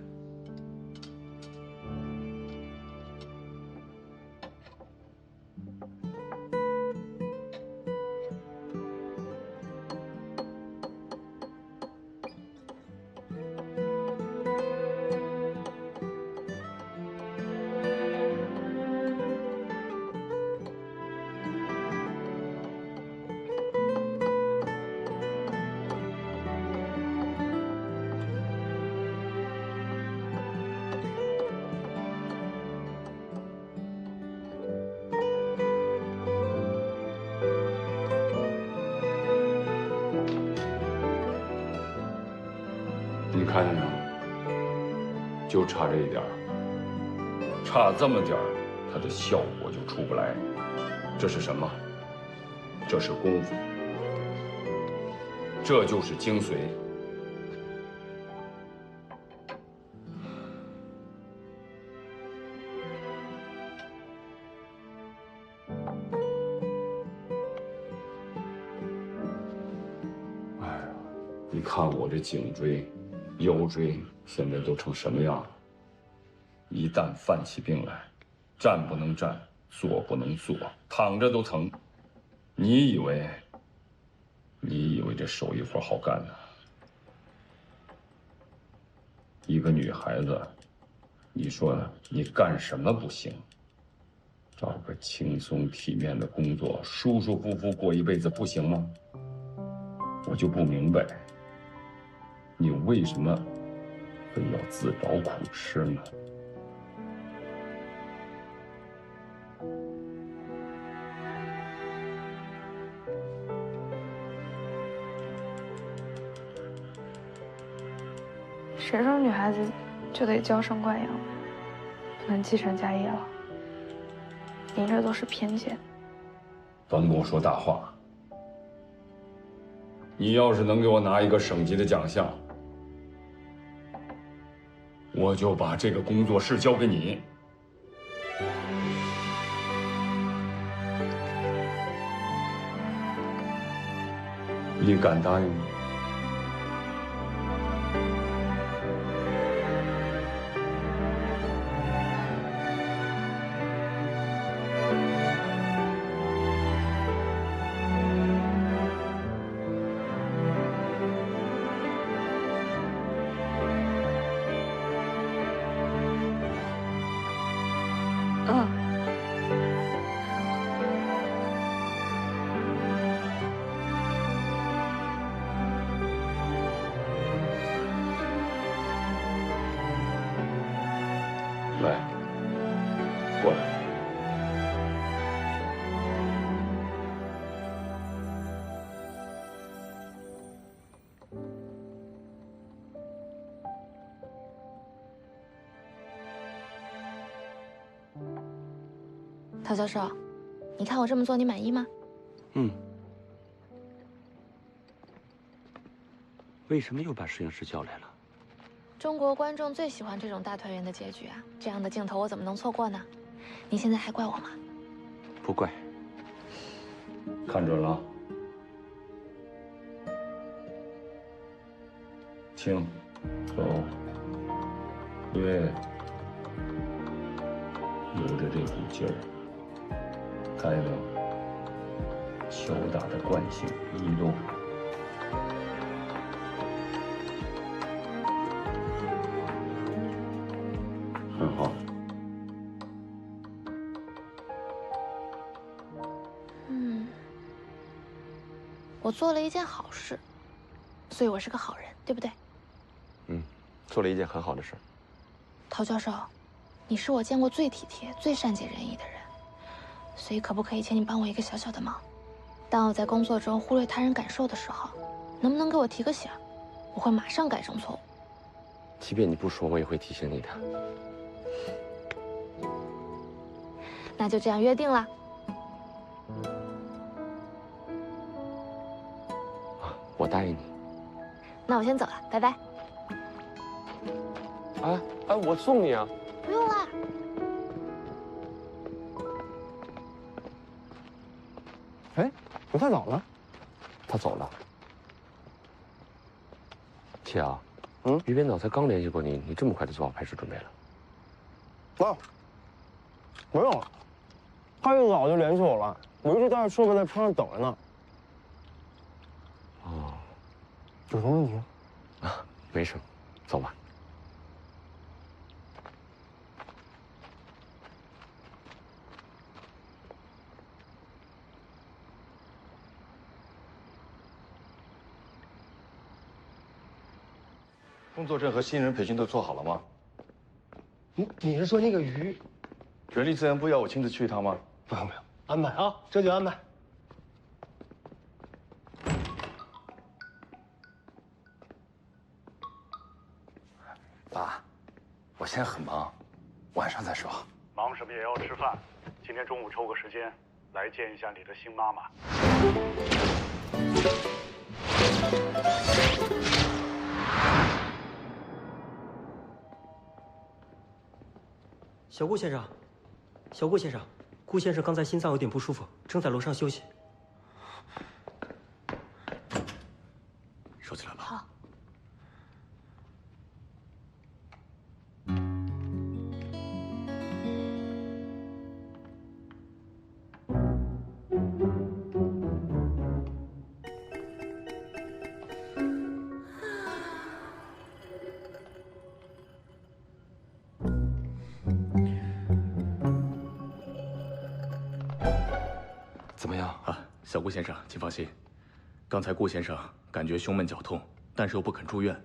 你看见没有？就差这一点儿，差这么点儿，它的效果就出不来。这是什么？这是功夫，这就是精髓。哎呀，你看我这颈椎、腰椎现在都成什么样了？一旦犯起病来，站不能站，坐不能坐，躺着都疼。你以为这手艺活好干呢？一个女孩子，你说你干什么不行？找个轻松体面的工作，舒舒服服过一辈子不行吗？我就不明白，你为什么非要自找苦吃呢？谁说女孩子就得娇生惯养，不能继承家业了？您这都是偏见。甭跟我说大话。你要是能给我拿一个省级的奖项，我就把这个工作室交给你。你敢答应吗？陶教授，你看我这么做，你满意吗？嗯。为什么又把摄影师叫来了？中国观众最喜欢这种大团圆的结局啊！这样的镜头我怎么能错过呢？你现在还怪我吗？不怪。看准了，轻，走，对，有着这股劲儿，开了球打的惯性移动。很好。我做了一件好事，所以我是个好人，对不对？嗯，做了一件很好的事。陶教授，你是我见过最体贴、最善解人意的人，所以可不可以请你帮我一个小小的忙？当我在工作中忽略他人感受的时候，能不能给我提个醒？我会马上改正错误。即便你不说，我也会提醒你的。那就这样约定了。我答应你。那我先走了，拜拜。哎，我送你啊。不用啦。哎，不太早了。他走了。启阳，于编导才刚联系过你，你这么快就做好拍摄准备了？啊，没有，他一早就联系我了，我一直带着设备在车上等着呢。哦，有什么问题？啊，没什么，走吧。工作证和新人培训都做好了吗？你是说那个鱼？人力资源部要我亲自去一趟吗？不用，安排啊，这就安排。爸，我现在很忙，晚上再说。忙什么也要吃饭，今天中午抽个时间来见一下你的新妈妈。小顾先生，小顾先生，顾先生刚才心脏有点不舒服，正在楼上休息。收起来吧。好。怎么样啊，小顾先生，请放心。刚才顾先生感觉胸闷绞痛，但是又不肯住院，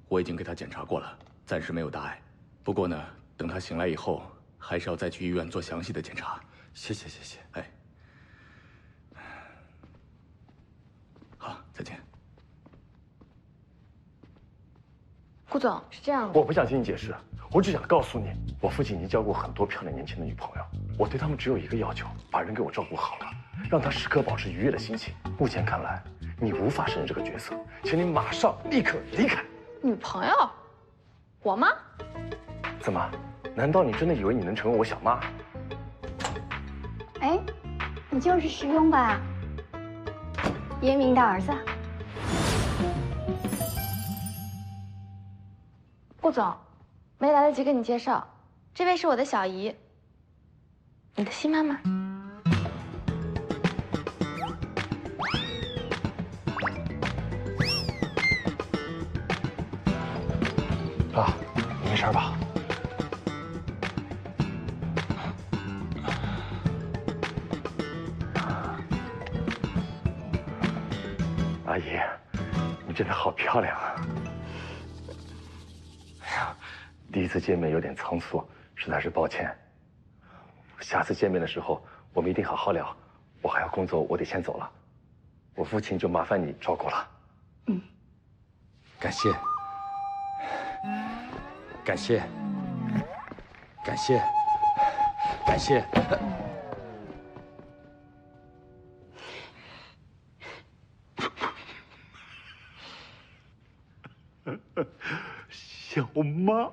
我已经给他检查过了，暂时没有大碍。不过呢，等他醒来以后，还是要再去医院做详细的检查。谢谢，谢谢。哎，好，再见。顾总是这样的，我不想听你解释，我只想告诉你，我父亲已经交过很多漂亮年轻的女朋友，我对他们只有一个要求，把人给我照顾好了，让他时刻保持愉悦的心情。目前看来，你无法胜任这个角色，请你马上立刻离开。女朋友？我吗？怎么？难道你真的以为你能成为我小妈？哎，你就是石庸吧？严明的儿子。顾总，没来得及跟你介绍，这位是我的小姨，你的新妈妈。爸，你没事吧？阿姨，你真的好漂亮啊！哎呀，第一次见面有点仓促，实在是抱歉。下次见面的时候，我们一定好好聊。我还要工作，我得先走了。我父亲就麻烦你照顾了。嗯，感谢，感谢，感谢，感谢。小妈，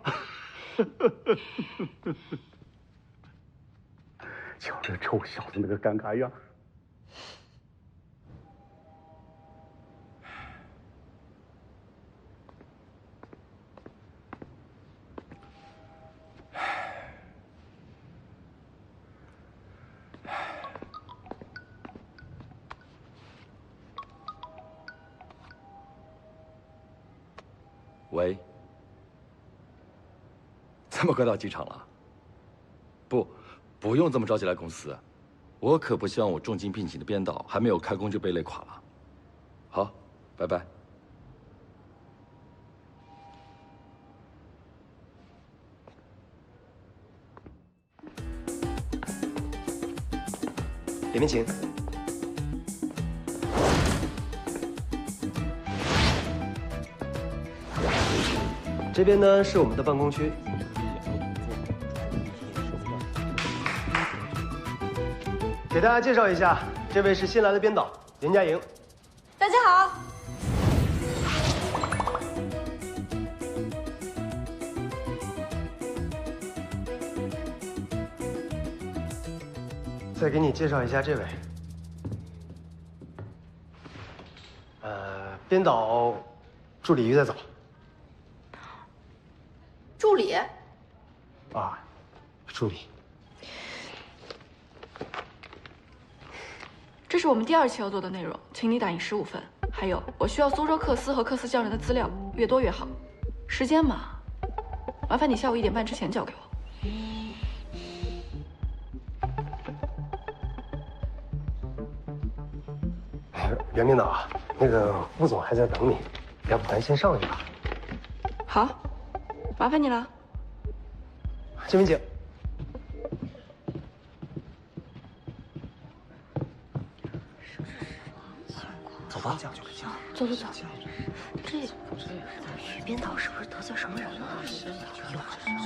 瞧这臭小子那个尴尬样。喂，这么快到机场了？不用这么着急来公司，我可不希望我重金聘请的编导还没有开工就被累垮了。好，拜拜。里面请。这边呢是我们的办公区。给大家介绍一下，这位是新来的编导严佳莹。大家好。再给你介绍一下这位，编导助理于在早。助理啊，助理。这是我们第2期要做的内容，请你打印15份。还有，我需要苏州克斯和克斯匠人的资料，越多越好。时间嘛，麻烦你下午1点半之前交给我。袁编导，那个吴总还在等你，要不咱先上去吧？好，麻烦你了。这边请。走吧，这样就可以进。走。这于编导是不是得罪什么人了？有可能。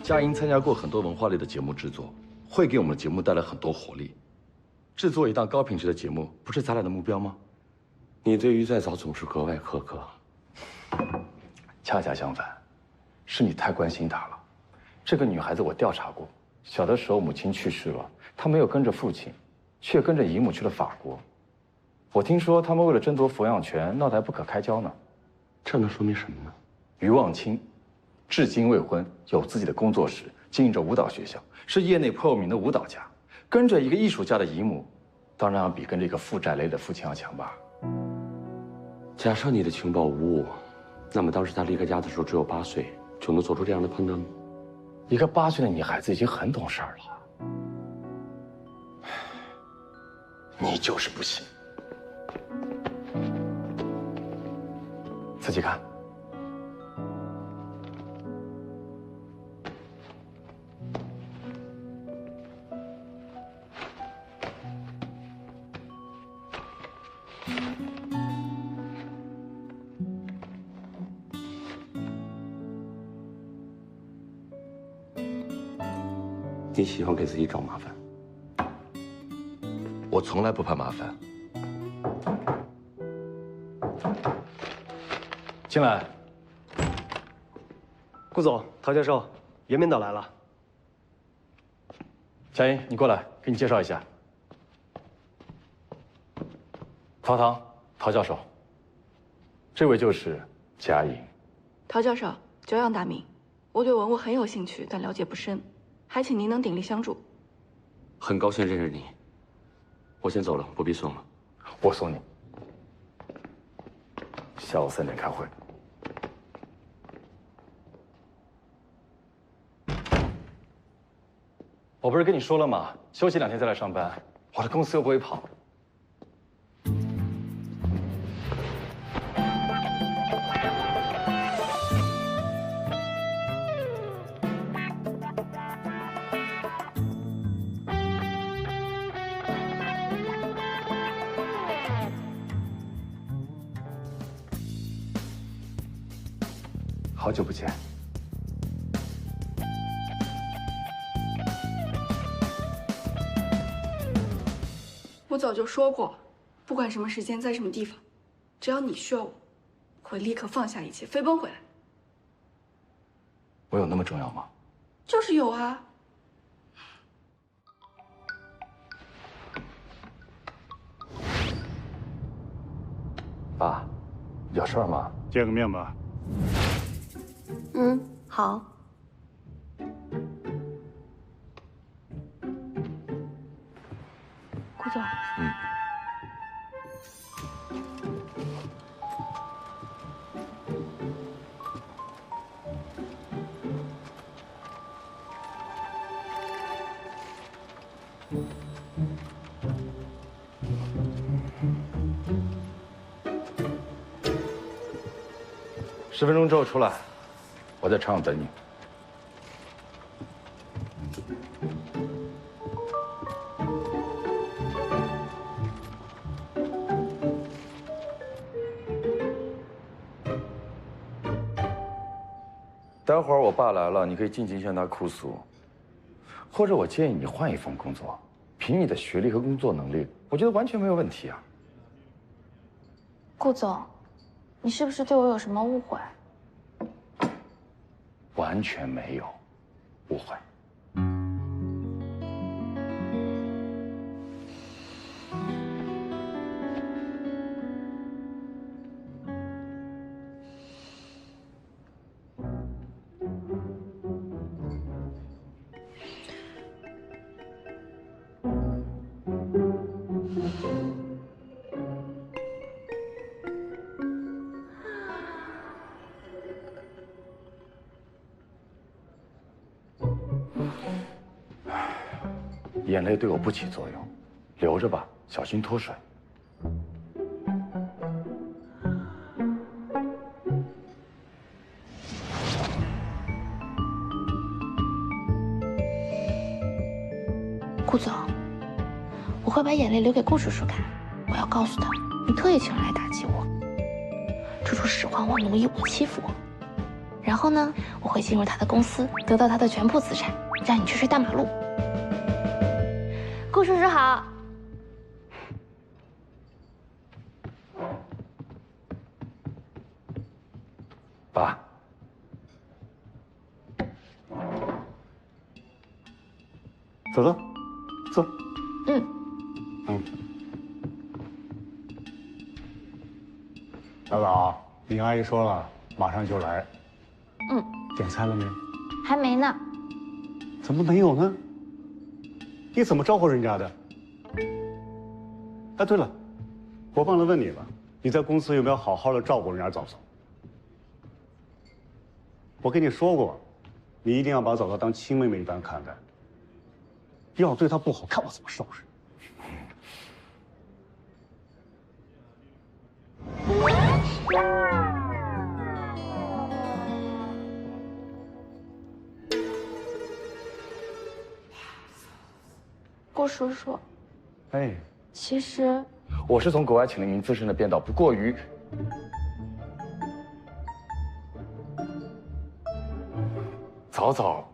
佳莹参加过很多文化类的节目制作，会给我们的节目带来很多活力。制作一档高品质的节目，不是咱俩的目标吗？你对于在早总是格外苛刻。恰恰相反，是你太关心她了。这个女孩子我调查过，小的时候母亲去世了，她没有跟着父亲，却跟着姨母去了法国。我听说他们为了争夺抚养权闹得还不可开交呢。这能说明什么呢？于望清，至今未婚，有自己的工作室，经营着舞蹈学校，是业内颇有名的舞蹈家。跟着一个艺术家的姨母，当然要比跟着一个负债累的父亲要强吧。假设你的情报无误，那么当时他离开家的时候只有8岁，就能做出这样的判断吗？一个8岁的女孩子已经很懂事儿了，你就是不行。自己看。你喜欢给自己找麻烦？我从来不怕麻烦。进来。顾总、陶教授，袁编导来了。佳音，你过来，给你介绍一下。陶唐，陶教授。这位就是佳音。陶教授，久仰大名，我对文物很有兴趣，但了解不深。还请您能鼎力相助。很高兴认识你，我先走了，不必送了。我送你。下午3点开会。我不是跟你说了吗？休息2天再来上班，我的公司又不会跑。好久不见。我早就说过，不管什么时间，在什么地方，只要你需要我，我会立刻放下一切，飞奔回来。我有那么重要吗？就是有啊。爸，有事儿吗？见个面吧。嗯，好。顾总。10分钟之后出来，我在场等你。待会儿我爸来了，你可以尽情向他哭诉，或者我建议你换一份工作，凭你的学历和工作能力，我觉得完全没有问题啊。顾总，你是不是对我有什么误会？完全没有误会。眼泪对我不起作用，留着吧，小心脱水。顾总，我会把眼泪留给顾叔叔看，我要告诉他，你特意请人来打击我，处处使唤我、奴役我、欺负我。然后呢，我会进入他的公司，得到他的全部资产，让你去睡大马路。顾叔叔好。爸，走走，坐。老早，林阿姨说了，马上就来。点菜了没？还没呢。怎么没有呢？你怎么招呼人家的？哎，对了，我忘了问你了，你在公司有没有好好的照顾人家早早？我跟你说过，你一定要把早早当亲妹妹一般看待。要是对她不好，看我怎么收拾。顾叔叔，哎，其实我是从国外请了一名资深的编导，不过于早早，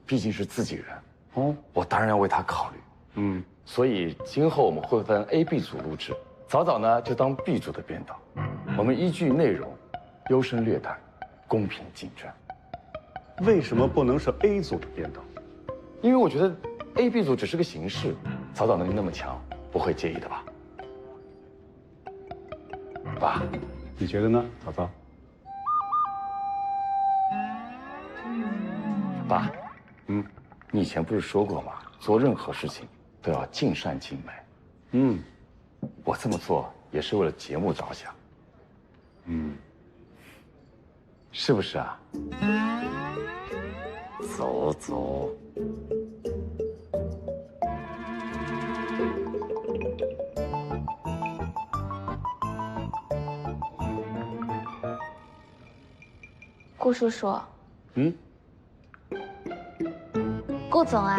毕竟是自己人哦，我当然要为他考虑。所以今后我们会分 A、B 组录制，早早呢就当 B 组的编导，我们依据内容优胜劣汰，公平竞争。为什么不能是 A 组的编导？因为我觉得 A、B 组只是个形式，早早能力那么强，不会介意的吧？爸，你觉得呢，早早？爸，你以前不是说过吗？做任何事情都要尽善尽美。我这么做也是为了节目着想。是不是啊？走走。顾叔叔，顾总啊，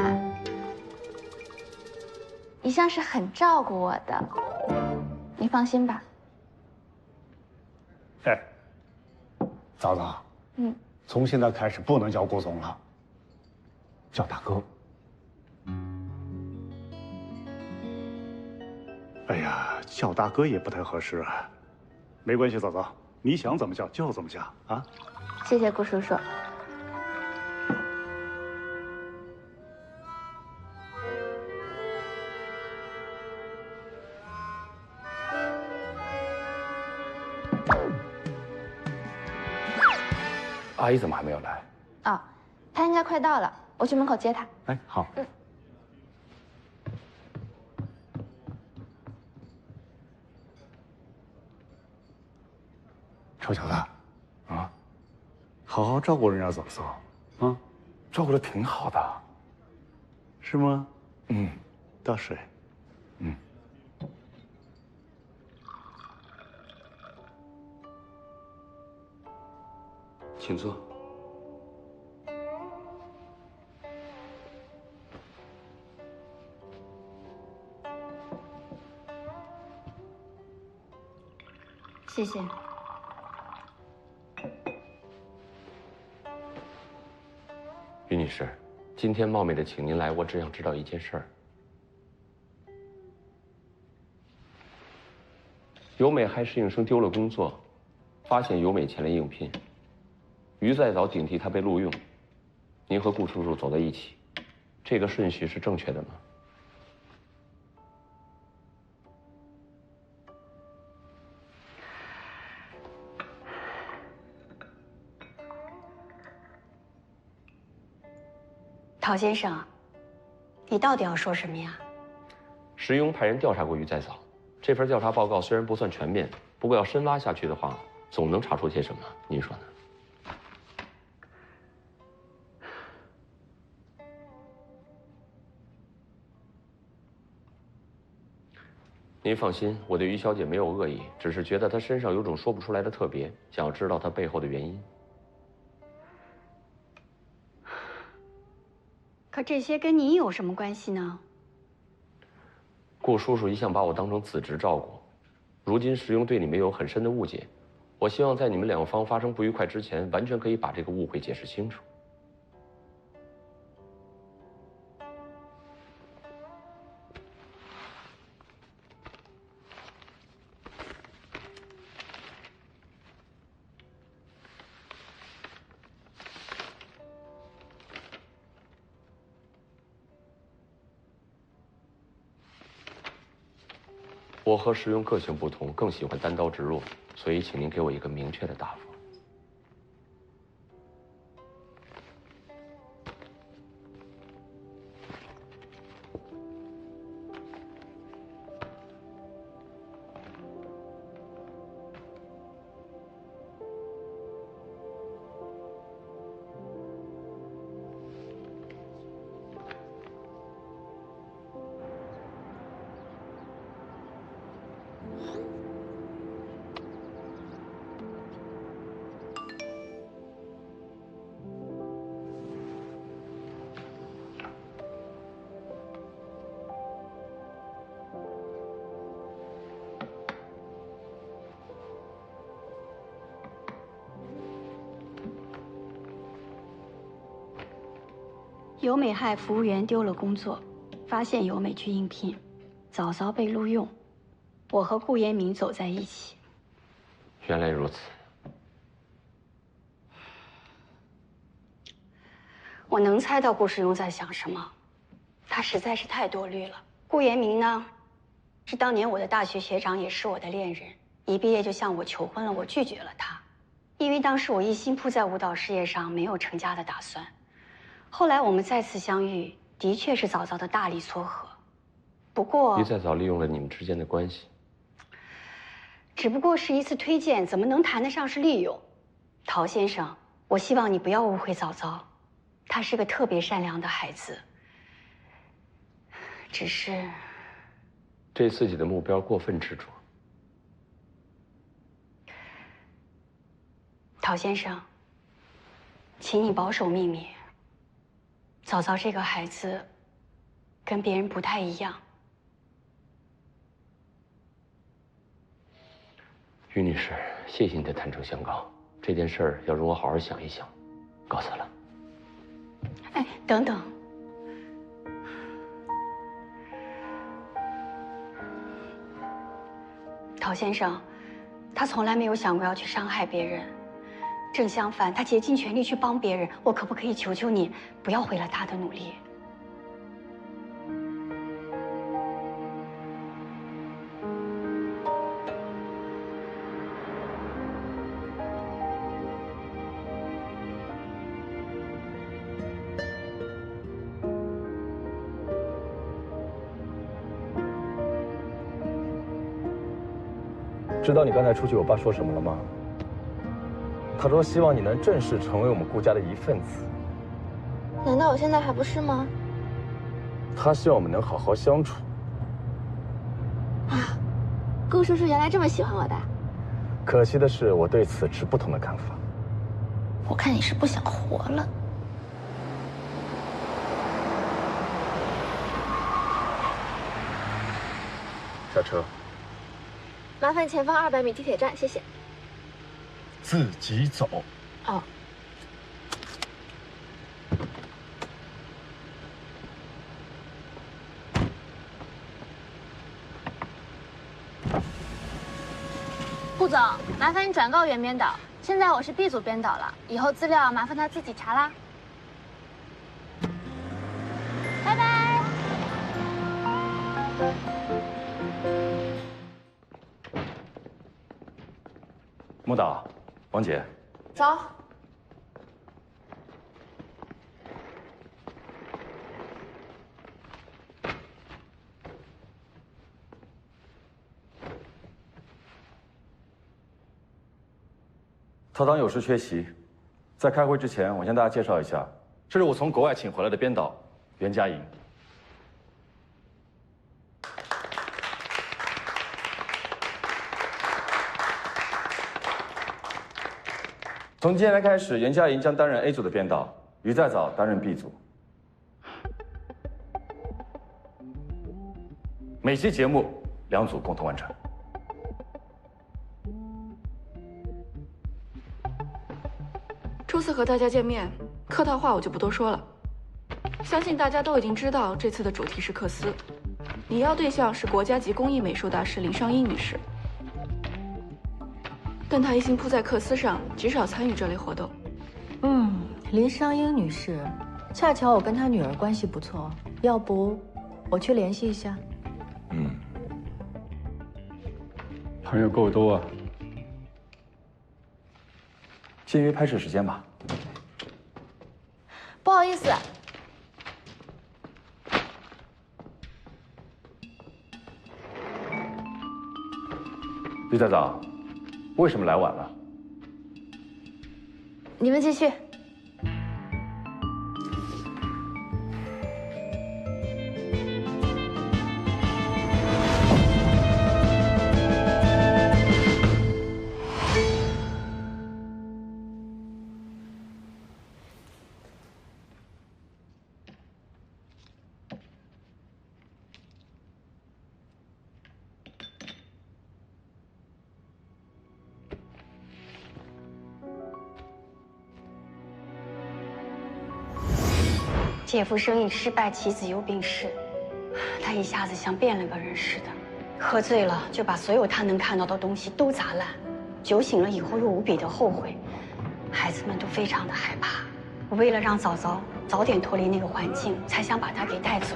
一向是很照顾我的，你放心吧。哎，早早，从现在开始不能叫顾总了，叫大哥。哎呀，叫大哥也不太合适啊。没关系，嫂嫂，你想怎么叫就怎么叫啊。谢谢顾叔叔。阿姨怎么还没有来？哦，他应该快到了，我去门口接他。哎，好。臭小子，啊，好好照顾人家嫂嫂，啊，照顾的挺好的，是吗？嗯，倒是。嗯。请坐。谢谢。于女士，今天冒昧的请您来，我只想知道一件事儿。由美害适应生丢了工作，发现由美前来应聘，于再早顶替她被录用，您和顾叔叔走在一起，这个顺序是正确的吗？陶先生，你到底要说什么呀？石庸派人调查过于再早，这份调查报告虽然不算全面，不过要深挖下去的话，总能查出些什么。您说呢？您放心，我对于小姐没有恶意，只是觉得她身上有种说不出来的特别，想要知道她背后的原因。可这些跟你有什么关系呢？顾叔叔一向把我当成子侄照顾，如今石庸对你们有很深的误解，我希望在你们两方发生不愉快之前，完全可以把这个误会解释清楚。我和石庸个性不同，更喜欢单刀直入，所以请您给我一个明确的答复。由美害服务员丢了工作，发现由美去应聘，早早被录用，我和顾延明走在一起。原来如此。我能猜到顾世庸在想什么，他实在是太多虑了。顾延明呢，是当年我的大学学长，也是我的恋人，一毕业就向我求婚了，我拒绝了他，因为当时我一心扑在舞蹈事业上，没有成家的打算。后来我们再次相遇，的确是早早的大力撮合，不过于再早利用了你们之间的关系，只不过是一次推荐，怎么能谈得上是利用？陶先生，我希望你不要误会早早，他是个特别善良的孩子，只是对自己的目标过分执着。陶先生，请你保守秘密。早早这个孩子跟别人不太一样。于女士，谢谢你的坦诚相告，这件事儿要容我好好想一想。告辞了。哎，等等。曹先生，他从来没有想过要去伤害别人，正相反，他竭尽全力去帮别人。我可不可以求求你，不要毁了他的努力？知道你刚才出去，我爸说什么了吗？他说希望你能正式成为我们顾家的一份子。难道我现在还不是吗？他希望我们能好好相处。啊，顾叔叔原来这么喜欢我的。可惜的是，我对此持不同的看法。我看你是不想活了。下车。麻烦前方200米地铁站，谢谢。自己走。哦。顾总，麻烦你转告原编导，现在我是 B 组编导了，以后资料麻烦他自己查啦。拜拜。木导，王姐，走。曹导有事缺席，在开会之前，我向大家介绍一下，这是我从国外请回来的编导袁佳莹。从今天来开始，袁佳莹将担任 A 组的编导，于再早担任 B 组。每期节目2组共同完成。初次和大家见面，客套话我就不多说了。相信大家都已经知道，这次的主题是克斯，拟邀对象是国家级工艺美术大师林尚英女士。但她一心扑在克斯上，极少参与这类活动。林尚英女士，恰巧我跟她女儿关系不错，要不我去联系一下。朋友够多啊。先约拍摄时间吧。不好意思。于再早，为什么来晚了？你们继续。姐夫生意失败，妻子又病逝，他一下子像变了个人似的，喝醉了就把所有他能看到的东西都砸烂，酒醒了以后又无比的后悔，孩子们都非常的害怕。我为了让早早早点脱离那个环境，才想把他给带走。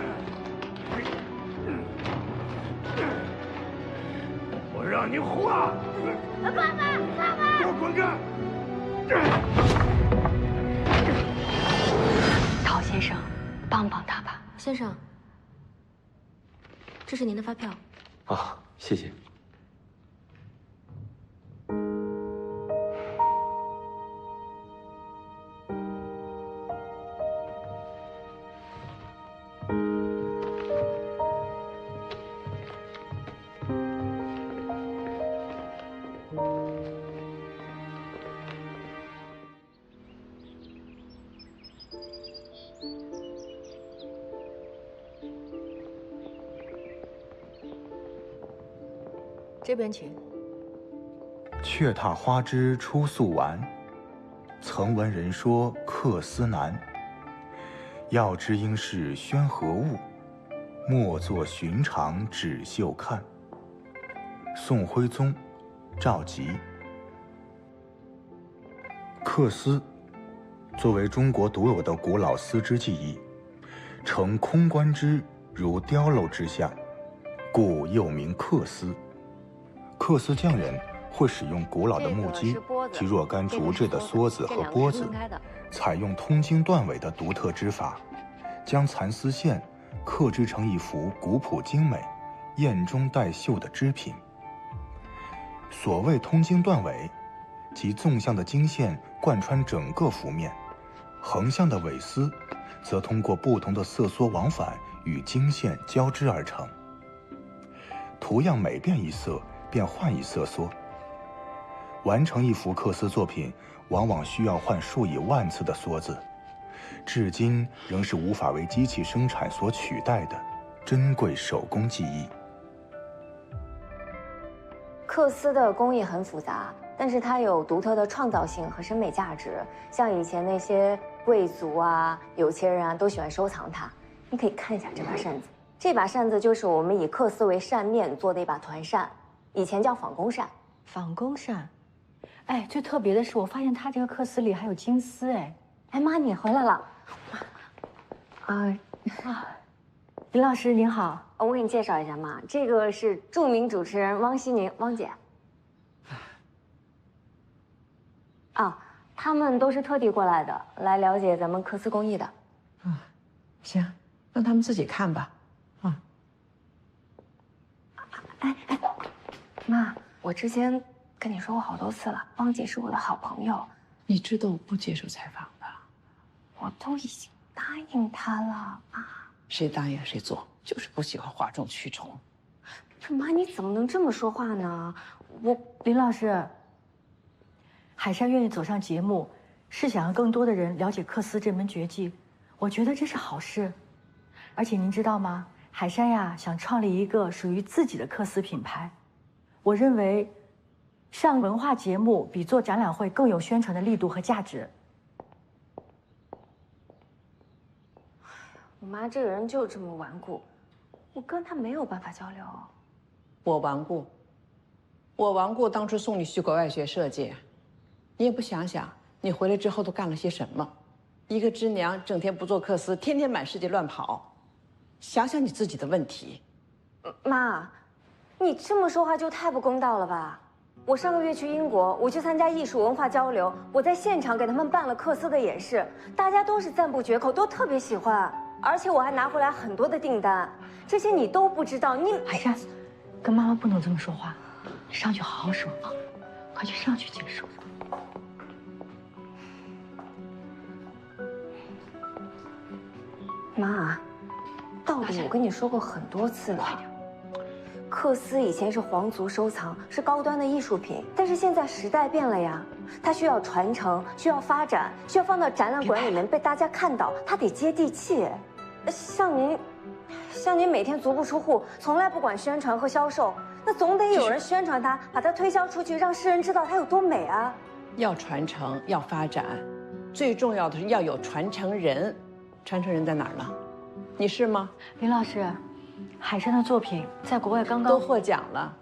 我让你活！爸爸，爸爸，给我滚开！陶先生，帮帮他吧。先生，这是您的发票。啊，谢谢。这边请。雀踏花枝出素完，曾闻人说客思难。要知应是宣何物，莫作寻常只嗅看。宋徽宗、赵佶。缂丝作为中国独有的古老丝织技艺，呈空观之如雕镂之象，故又名缂丝。缂丝匠人会使用古老的木屐及若干竹制的梭子和钵子，采用通经断纬的独特织法，将蚕丝线刻制成一幅古朴精美、艳中带秀的织品。所谓通经断纬，即纵向的经线贯穿整个幅面，横向的纬丝则通过不同的色缩往返与经线交织而成。图样每变一色，便换一色缩。完成一幅缂丝作品，往往需要换数以万次的梭子，至今仍是无法为机器生产所取代的珍贵手工技艺。缂丝的工艺很复杂，但是它有独特的创造性和审美价值。像以前那些贵族啊、有钱人啊，都喜欢收藏它。你可以看一下这把扇子，这把扇子就是我们以缂丝为扇面做的一把团扇，以前叫纺工扇。纺工扇，哎，最特别的是，我发现它这个缂丝里还有金丝，哎，妈，你回来了。林老师您好，我给你介绍一下妈，这个是著名主持人汪希宁，汪姐。他们都是特地过来的，来了解咱们缂丝工艺的。行，让他们自己看吧。妈，我之前跟你说过好多次了，汪姐是我的好朋友。你知道我不接受采访的，我都已经答应她了，妈。谁答应谁做，就是不喜欢哗众取宠。妈，你怎么能这么说话呢？林老师，海山愿意走上节目，是想让更多的人了解缂丝这门绝技，我觉得这是好事。而且您知道吗？海山呀，想创立一个属于自己的缂丝品牌。我认为，上文化节目比做展览会更有宣传的力度和价值。我妈这个人就这么顽固，我跟她没有办法交流。我顽固，我顽固。当初送你去国外学设计，你也不想想，你回来之后都干了些什么？一个织娘整天不做缂丝，天天满世界乱跑。想想你自己的问题。妈，你这么说话就太不公道了吧？我上个月去英国，我去参加艺术文化交流，我在现场给他们办了缂丝的演示，大家都是赞不绝口，都特别喜欢。而且我还拿回来很多的订单，这些你都不知道。你海山，跟妈妈不能这么说话，你上去好好说啊，快去上去解释。妈，道理我跟你说过很多次了。缂丝以前是皇族收藏，是高端的艺术品，但是现在时代变了呀，它需要传承，需要发展，需要放到展览馆里面被大家看到，它得接地气。像您每天足不出户，从来不管宣传和销售，那总得有人宣传它，把它推销出去，让世人知道它有多美啊！要传承，要发展，最重要的是要有传承人。传承人在哪儿呢？你是吗？林老师，海山的作品在国外刚刚都获奖了。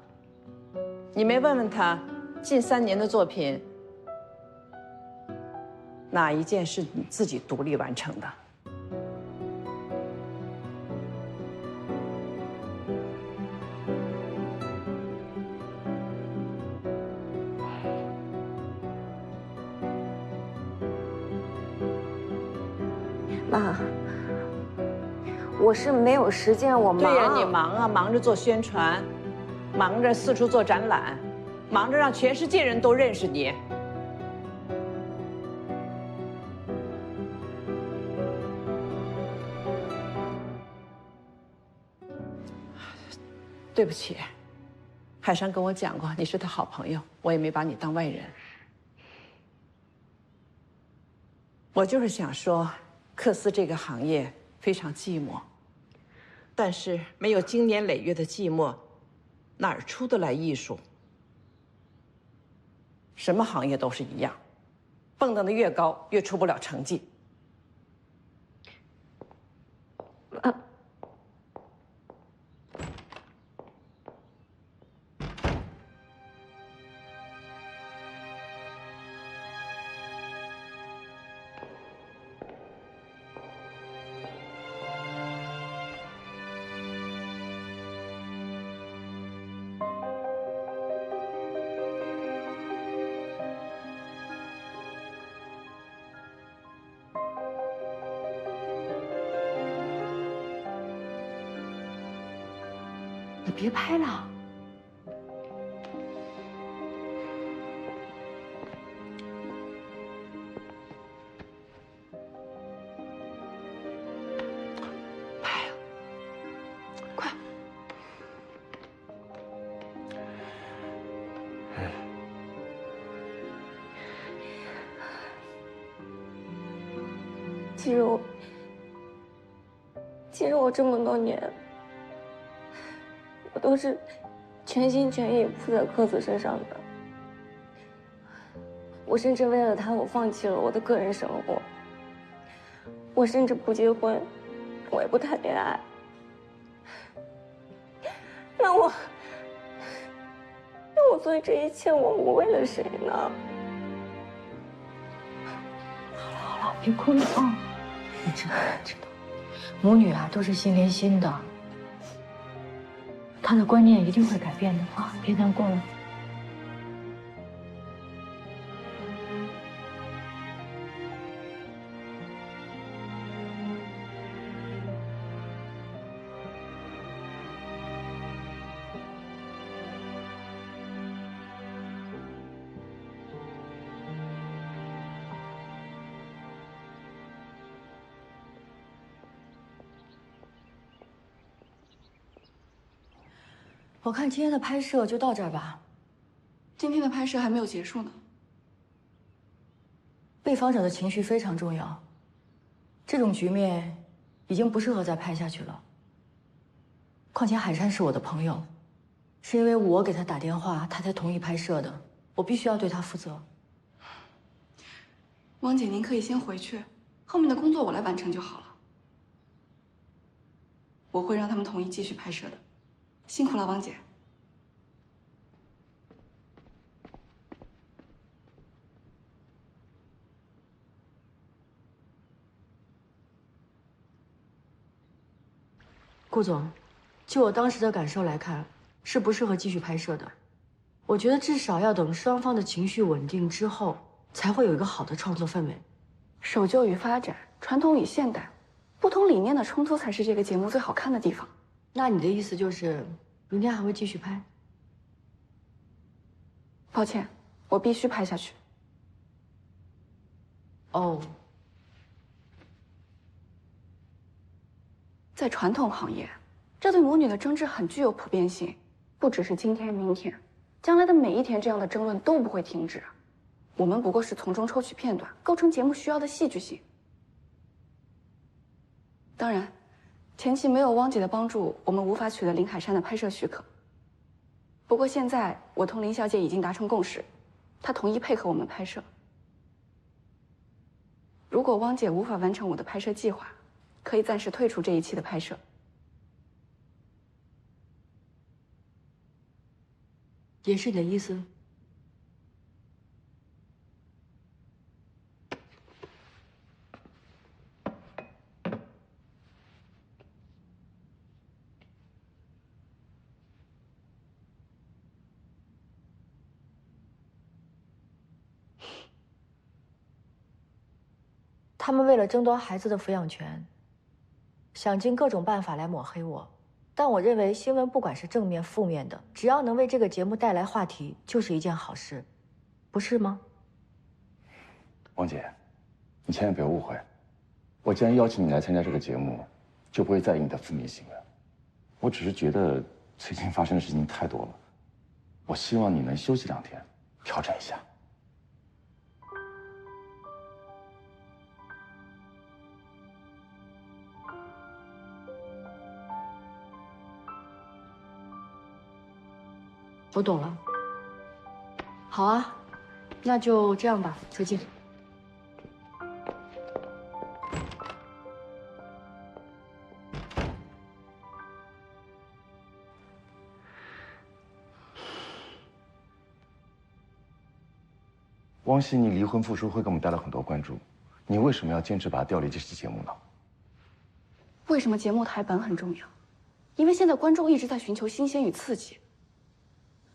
你没问问他，近3年的作品，哪一件是你自己独立完成的？妈，我是没有时间，我忙。对呀，你忙啊，忙着做宣传，忙着四处做展览，忙着让全世界人都认识你。对不起，海山跟我讲过，你是他好朋友，我也没把你当外人。我就是想说，缂丝这个行业非常寂寞，但是没有经年累月的寂寞，哪儿出得来艺术？什么行业都是一样，蹦跶的越高，越出不了成绩。你别拍了。拍啊！快！其实我这么多年，我都是全心全意扑在克子身上的。我甚至为了他，我放弃了我的个人生活。我甚至不结婚，我也不谈恋爱。那我做这一切，我为了谁呢？好了，别哭了啊！我知道，母女啊都是心连心的，她的观念一定会改变的啊！别难过了。我看今天的拍摄就到这儿吧。今天的拍摄还没有结束呢。被访者的情绪非常重要，这种局面已经不适合再拍下去了。况且海山是我的朋友，是因为我给他打电话，他才同意拍摄的，我必须要对他负责。汪姐，您可以先回去，后面的工作我来完成就好了。我会让他们同意继续拍摄的。辛苦了，汪姐。顾总，就我当时的感受来看，是不适合继续拍摄的。我觉得至少要等双方的情绪稳定之后，才会有一个好的创作氛围。守旧与发展，传统与现代，不同理念的冲突才是这个节目最好看的地方。那你的意思就是，明天还会继续拍？抱歉，我必须拍下去。哦。在传统行业，这对母女的争执很具有普遍性，不只是今天、明天，将来的每一天，这样的争论都不会停止。我们不过是从中抽取片段，构成节目需要的戏剧性。当然，前期没有汪姐的帮助，我们无法取得林海山的拍摄许可。不过现在，我同林小姐已经达成共识，她同意配合我们拍摄。如果汪姐无法完成我的拍摄计划，可以暂时退出这一期的拍摄。也是你的意思？他们为了争夺孩子的抚养权，想尽各种办法来抹黑我。但我认为新闻不管是正面负面的，只要能为这个节目带来话题，就是一件好事，不是吗？王姐，你千万别误会，我既然邀请你来参加这个节目，就不会在意你的负面新闻。我只是觉得最近发生的事情太多了，我希望你能休息2天，调整一下。我懂了。好啊，那就这样吧，再见。汪希妮离婚复出会给我们带来很多关注，你为什么要坚持把她调离这期节目呢？为什么节目台本很重要？因为现在观众一直在寻求新鲜与刺激。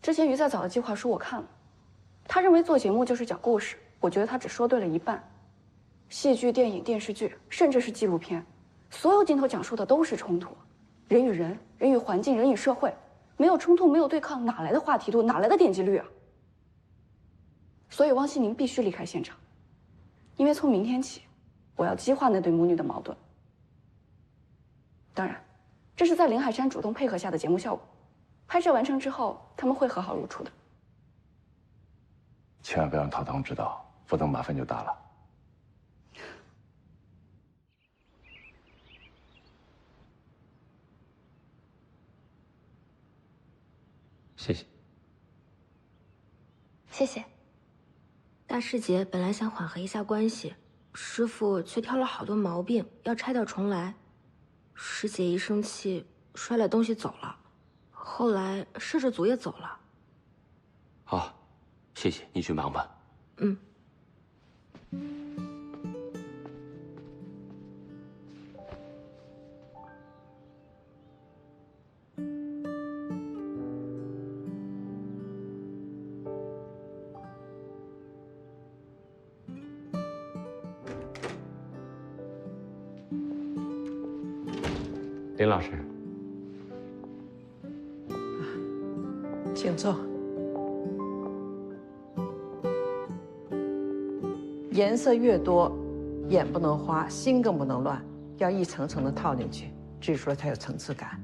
之前于再早的计划书我看了，他认为做节目就是讲故事，我觉得他只说对了一半。戏剧、电影、电视剧，甚至是纪录片，所有镜头讲述的都是冲突，人与人、人与环境、人与社会，没有冲突，没有对抗，哪来的话题度，哪来的点击率啊？所以汪希宁必须离开现场，因为从明天起，我要激化那对母女的矛盾。当然，这是在林海山主动配合下的节目效果。拍摄完成之后，他们会和好如初的。千万不要让陶唐知道，否则麻烦就大了。谢谢。谢谢。大师姐本来想缓和一下关系，师傅却挑了好多毛病，要拆掉重来。师姐一生气，摔了东西走了。后来摄制组也走了。好，谢谢，你去忙吧。嗯。林老师，请坐。颜色越多，眼不能花，心更不能乱，要一层层的套进去，这时候才有层次感。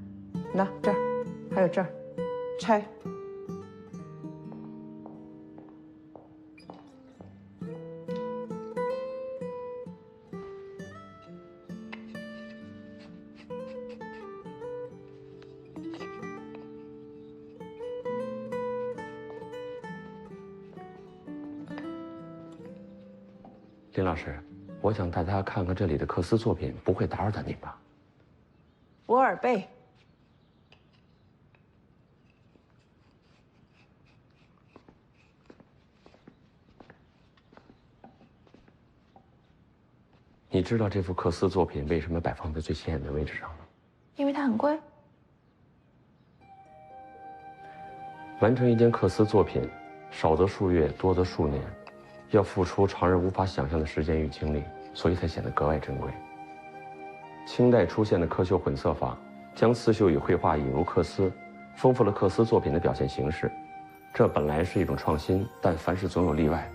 那这儿，还有这儿，拆。林老师，我想带他看看这里的克斯作品，不会打扰到您吧？博尔贝。你知道这幅克斯作品为什么摆放在最显眼的位置上吗？因为它很贵。完成一件克斯作品，少则数月，多则数年，要付出常人无法想象的时间与精力，所以才显得格外珍贵。清代出现的刻绣混色法，将刺绣与绘画引入克斯，丰富了克斯作品的表现形式。这本来是一种创新，但凡事总有例外。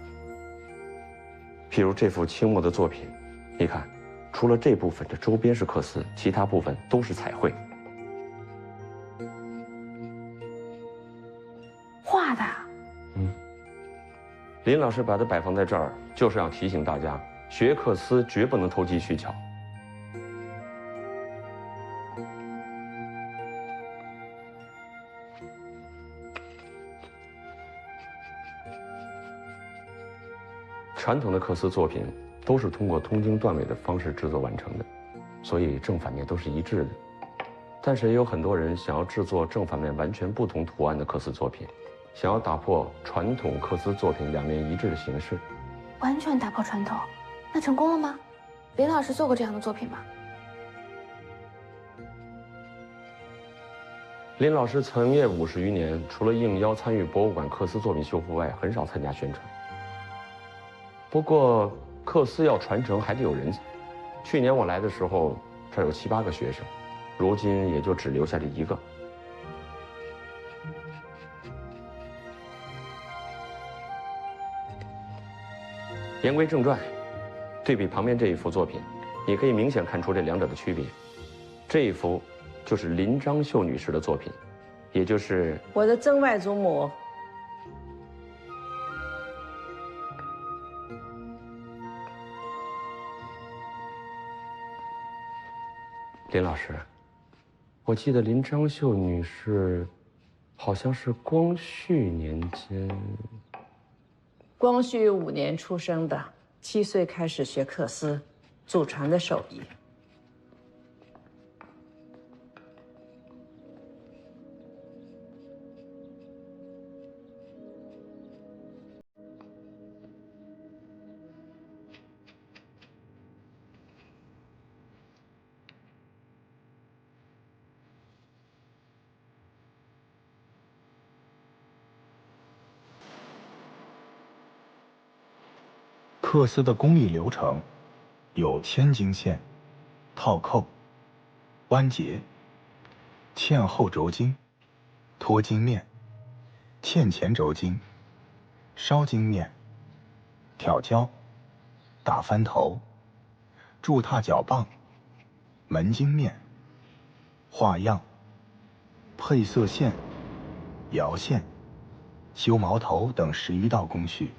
譬如这幅清末的作品，你看，除了这部分的周边是克斯，其他部分都是彩绘。画的。林老师把它摆放在这儿，就是要提醒大家，学克斯绝不能投机取巧。传统的克斯作品都是通过通经断纬的方式制作完成的，所以正反面都是一致的。但是也有很多人想要制作正反面完全不同图案的克斯作品，想要打破传统克斯作品两面一致的形式。完全打破传统，那成功了吗？林老师做过这样的作品吗？林老师从业50余年，除了应邀参与博物馆克斯作品修复外，很少参加宣传。不过克斯要传承还得有人才。去年我来的时候，这儿有7、8个学生，如今也就只留下这1个。言归正传，对比旁边这一幅作品，你可以明显看出这两者的区别。这一幅就是林章秀女士的作品，也就是我的曾外祖母。林老师，我记得林章秀女士好像是光绪年间。光绪5年出生的，7岁开始学克斯，祖传的手艺。克斯的工艺流程有千经线、套扣、弯结、嵌后轴经、脱筋面、欠前轴筋、烧筋面、挑胶、打翻头、铸踏脚棒、门筋面、画样、配色线、摇线、修毛头等11道工序。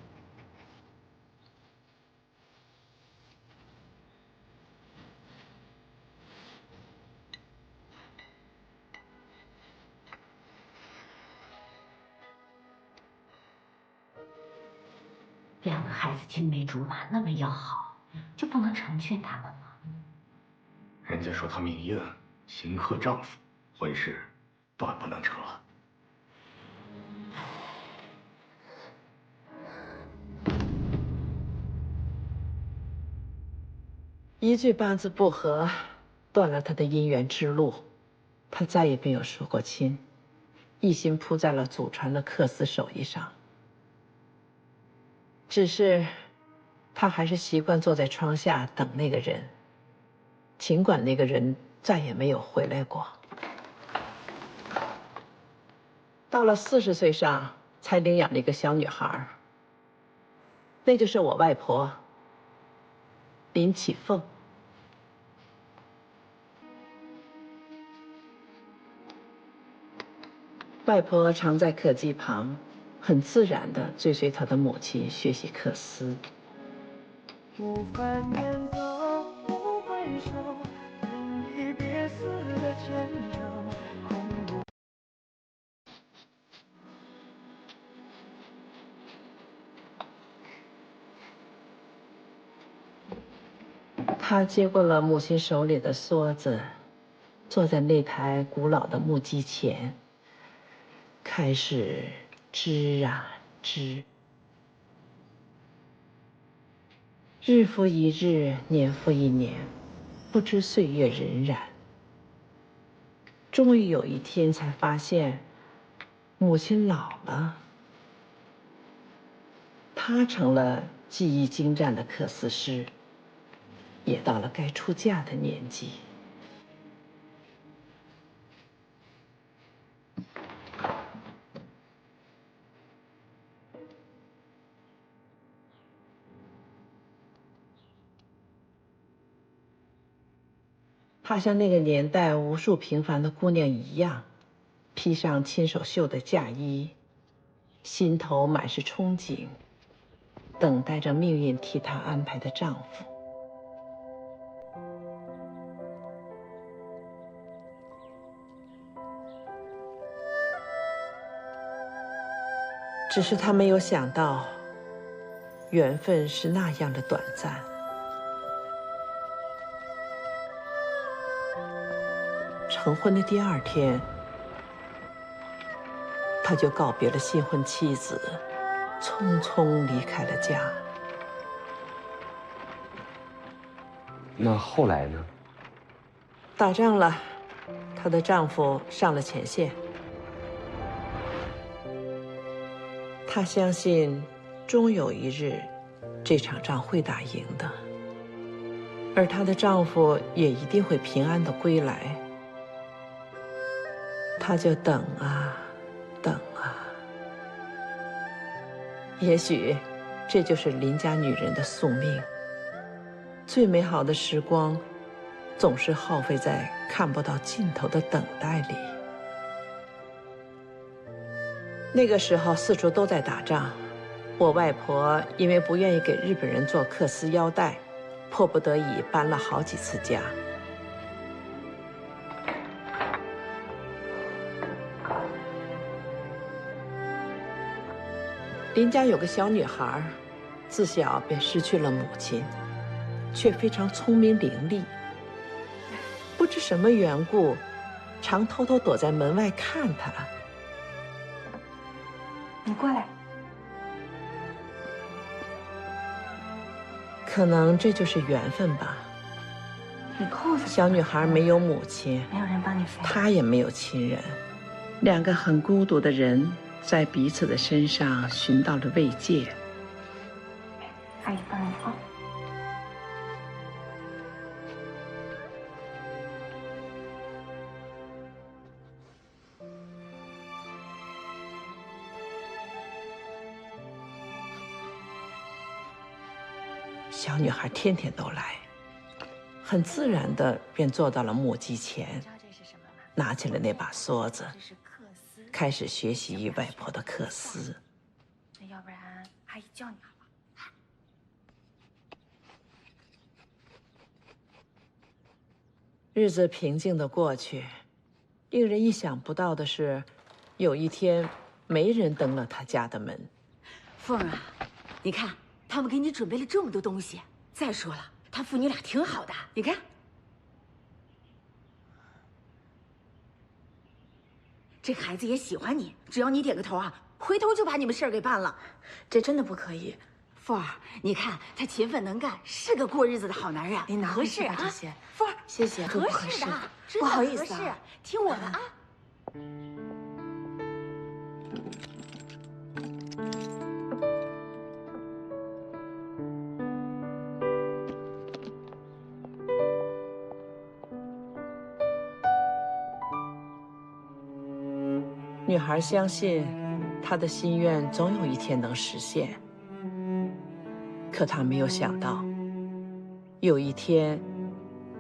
两个孩子青梅竹马，那么要好，就不能成全他们吗？人家说她命硬，刑克丈夫，婚事断不能成了。一句八字不合，断了他的姻缘之路，他再也没有说过亲，一心扑在了祖传的缂丝手艺上。只是，他还是习惯坐在窗下等那个人，尽管那个人再也没有回来过。到了40岁上，才领养了一个小女孩，那就是我外婆林启凤。外婆常在客机旁，很自然地追随她的母亲学习缂丝。不翻眼走，不回首，临离别时的牵手，空不。她接过了母亲手里的梭子，坐在那台古老的木机前，开始织啊织。日复一日，年复一年，不知岁月荏苒。终于有一天，才发现母亲老了，她成了技艺精湛的缂丝师，也到了该出嫁的年纪。她像那个年代无数平凡的姑娘一样，披上亲手绣的嫁衣，心头满是憧憬，等待着命运替她安排的丈夫。只是她没有想到，缘分是那样的短暂。成婚的第2天，他就告别了新婚妻子，匆匆离开了家。那后来呢？打仗了，她的丈夫上了前线。她相信，终有一日，这场仗会打赢的，而她的丈夫也一定会平安的归来。她就等啊，等啊。也许，这就是邻家女人的宿命。最美好的时光，总是耗费在看不到尽头的等待里。那个时候，四处都在打仗，我外婆因为不愿意给日本人做缂丝腰带，迫不得已搬了好几次家。邻家有个小女孩，自小便失去了母亲，却非常聪明伶俐。不知什么缘故，常偷偷躲在门外看她。你过来。可能这就是缘分吧。你扣上。小女孩没有母亲，没有人帮你缝。她也没有亲人，两个很孤独的人。在彼此的身上寻到了慰藉。阿姨帮你缝。小女孩天天都来，很自然的便坐到了木屐前，拿起了那把梭子，开始学习外婆的克丝。那要不然阿姨教你好了。日子平静的过去，令人意想不到的是，有一天，没人登了他家的门。凤儿啊，你看他们给你准备了这么多东西。再说了，他父女俩挺好的，你看。这孩子也喜欢你，只要你点个头啊，回头就把你们事儿给办了。这真的不可以。凤儿，你看他勤奋能干，是个过日子的好男人。你拿合适啊，这些。凤儿，谢谢，合适的，不好意思合适啊，听我的啊。女孩相信，她的心愿总有一天能实现。可她没有想到，有一天，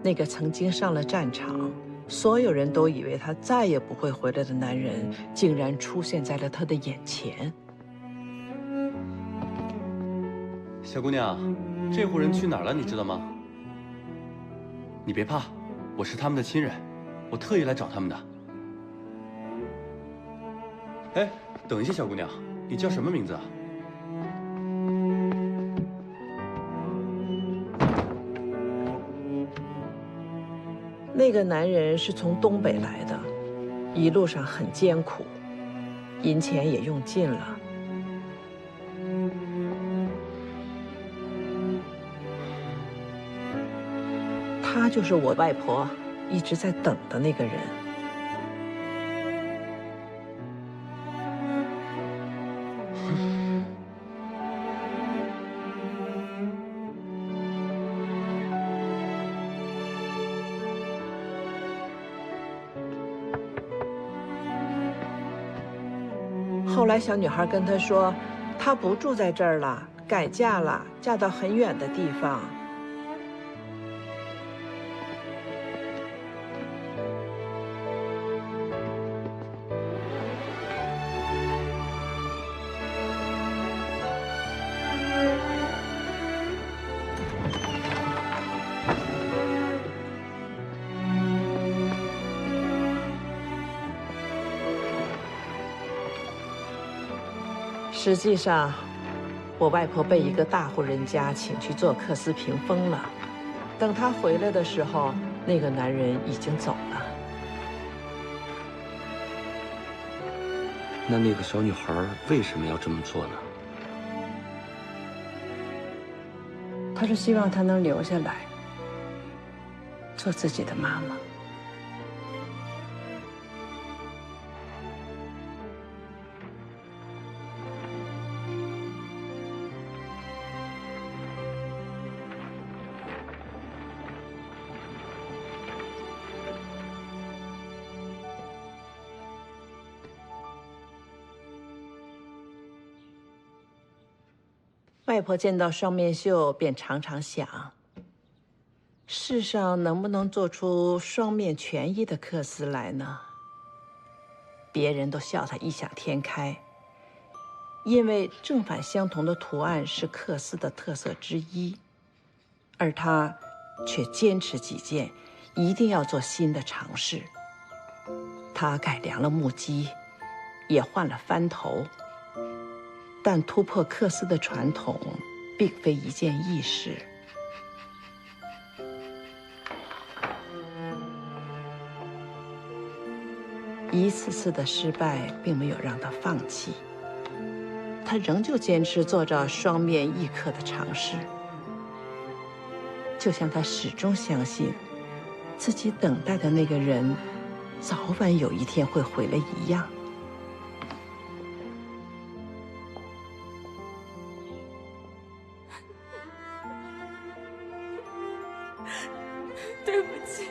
那个曾经上了战场，所有人都以为他再也不会回来的男人，竟然出现在了她的眼前。小姑娘，这户人去哪儿了？你知道吗？你别怕，我是他们的亲人，我特意来找他们的。哎，等一下，小姑娘，你叫什么名字啊？那个男人是从东北来的，一路上很艰苦，银钱也用尽了。他就是我外婆一直在等的那个人。后来，小女孩跟他说，她不住在这儿了，改嫁了，嫁到很远的地方。实际上，我外婆被一个大户人家请去做克丝屏风了。等她回来的时候，那个男人已经走了。那个小女孩为什么要这么做呢？她是希望她能留下来，做自己的妈妈。外婆见到双面绣，便常常想：世上能不能做出双面全一的克丝来呢？别人都笑她异想天开，因为正反相同的图案是克丝的特色之一，而她却坚持己见，一定要做新的尝试。她改良了木屐，也换了翻头。但突破克丝的传统，并非一件易事。一次次的失败，并没有让他放弃，他仍旧坚持做着双面异刻的尝试，就像他始终相信，自己等待的那个人，早晚有一天会回来一样。对不起。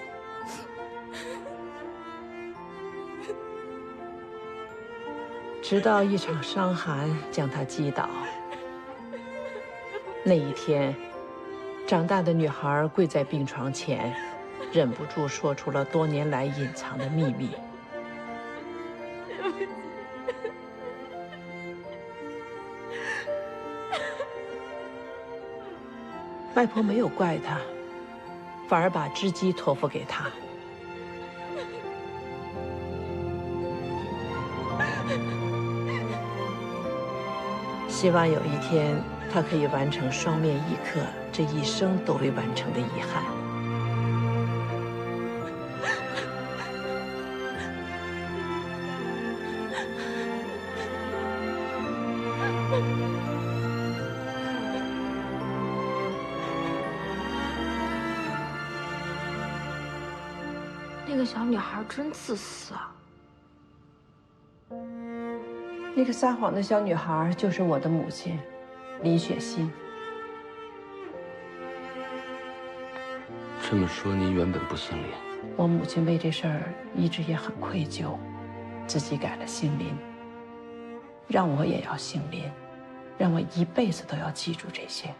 直到一场伤寒将他击倒。那一天，长大的女孩跪在病床前，忍不住说出了多年来隐藏的秘密。对不起。外婆没有怪她，反而把织机托付给她。希望有一天，她可以完成双面一刻这一生都未完成的遗憾。那个小女孩真自私啊！那个撒谎的小女孩就是我的母亲，李雪欣。这么说，您原本不姓林？我母亲为这事儿一直也很愧疚，自己改了姓林，让我也要姓林，让我一辈子都要记住这些。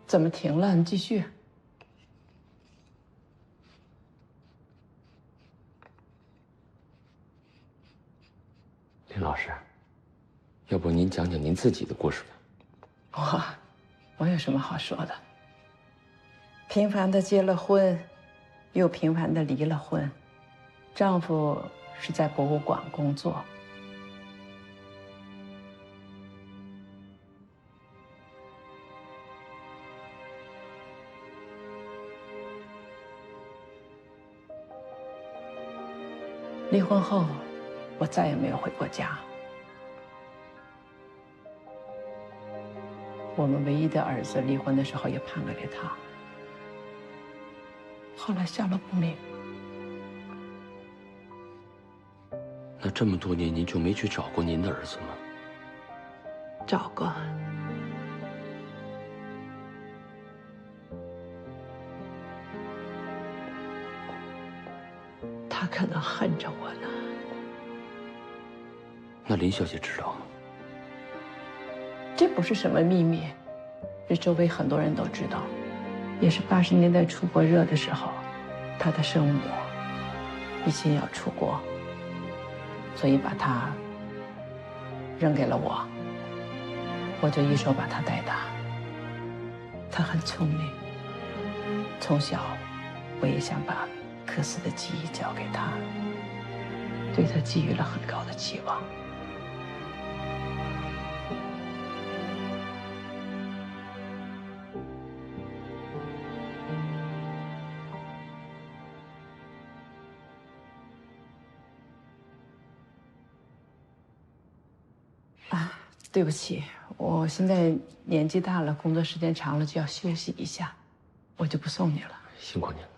怎么停了？你继续。林老师，要不您讲讲您自己的故事我吧？有什么好说的？平凡的结了婚，又平凡的离了婚。丈夫是在博物馆工作。离婚后，我再也没有回过家。我们唯一的儿子离婚的时候也判了给他，后来下落不明。那这么多年，您就没去找过您的儿子吗？找过。他可能恨着我呢。那林小姐知道吗？这不是什么秘密，这周围很多人都知道。也是80年代出国热的时候，他的生母一心要出国，所以把他扔给了我，我就一手把他带大。他很聪明，从小我也想把科斯的记忆交给他，对他寄予了很高的期望。对不起，我现在年纪大了，工作时间长了，就要休息一下，我就不送你了。辛苦您了。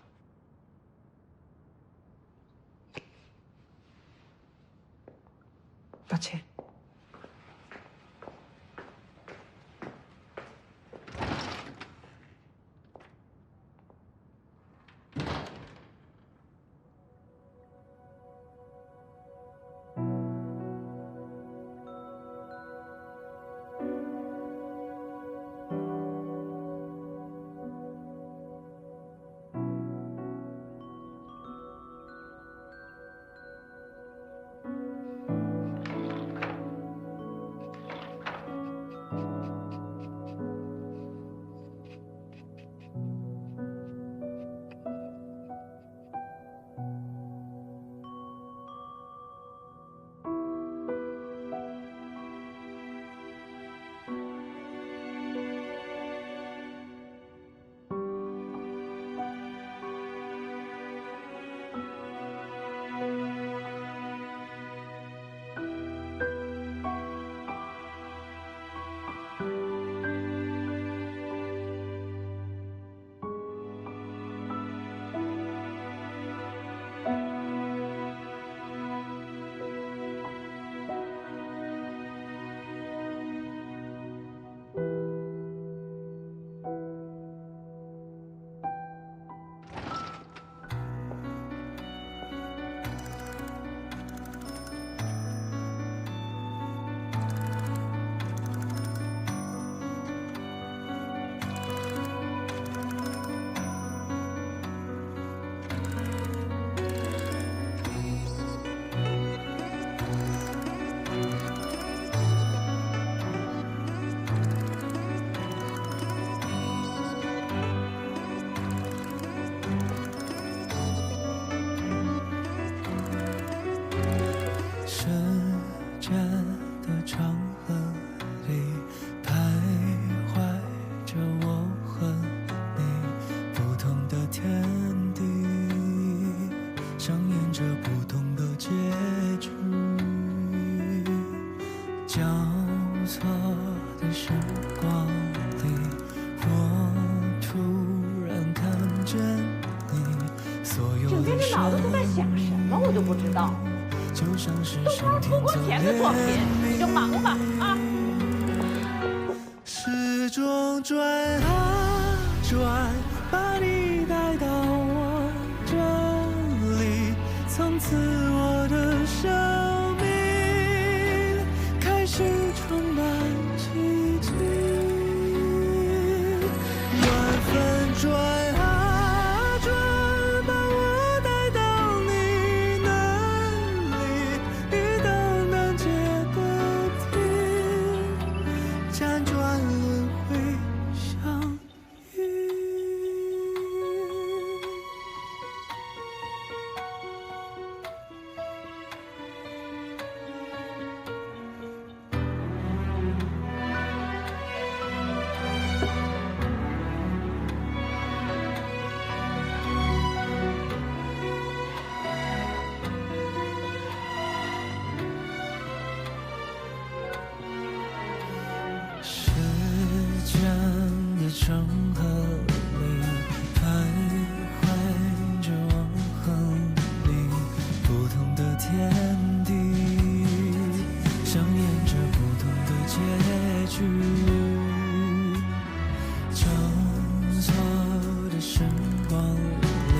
抱歉。着不同的结局，交错的时光里，我突然看见你所有整天这脑子都在想什么，我都不知道。就像是都不是出国前的作品，你就忙吧啊！时钟转啊转，把你带到我这里，从此我的生命开始充满奇迹。缘分转啊转，把我带到你那里，一道难解的题，辗转轮回相遇。时间的长河里，徘徊着往恒里，不同的天地，上演着不同的结局。交错的时光里，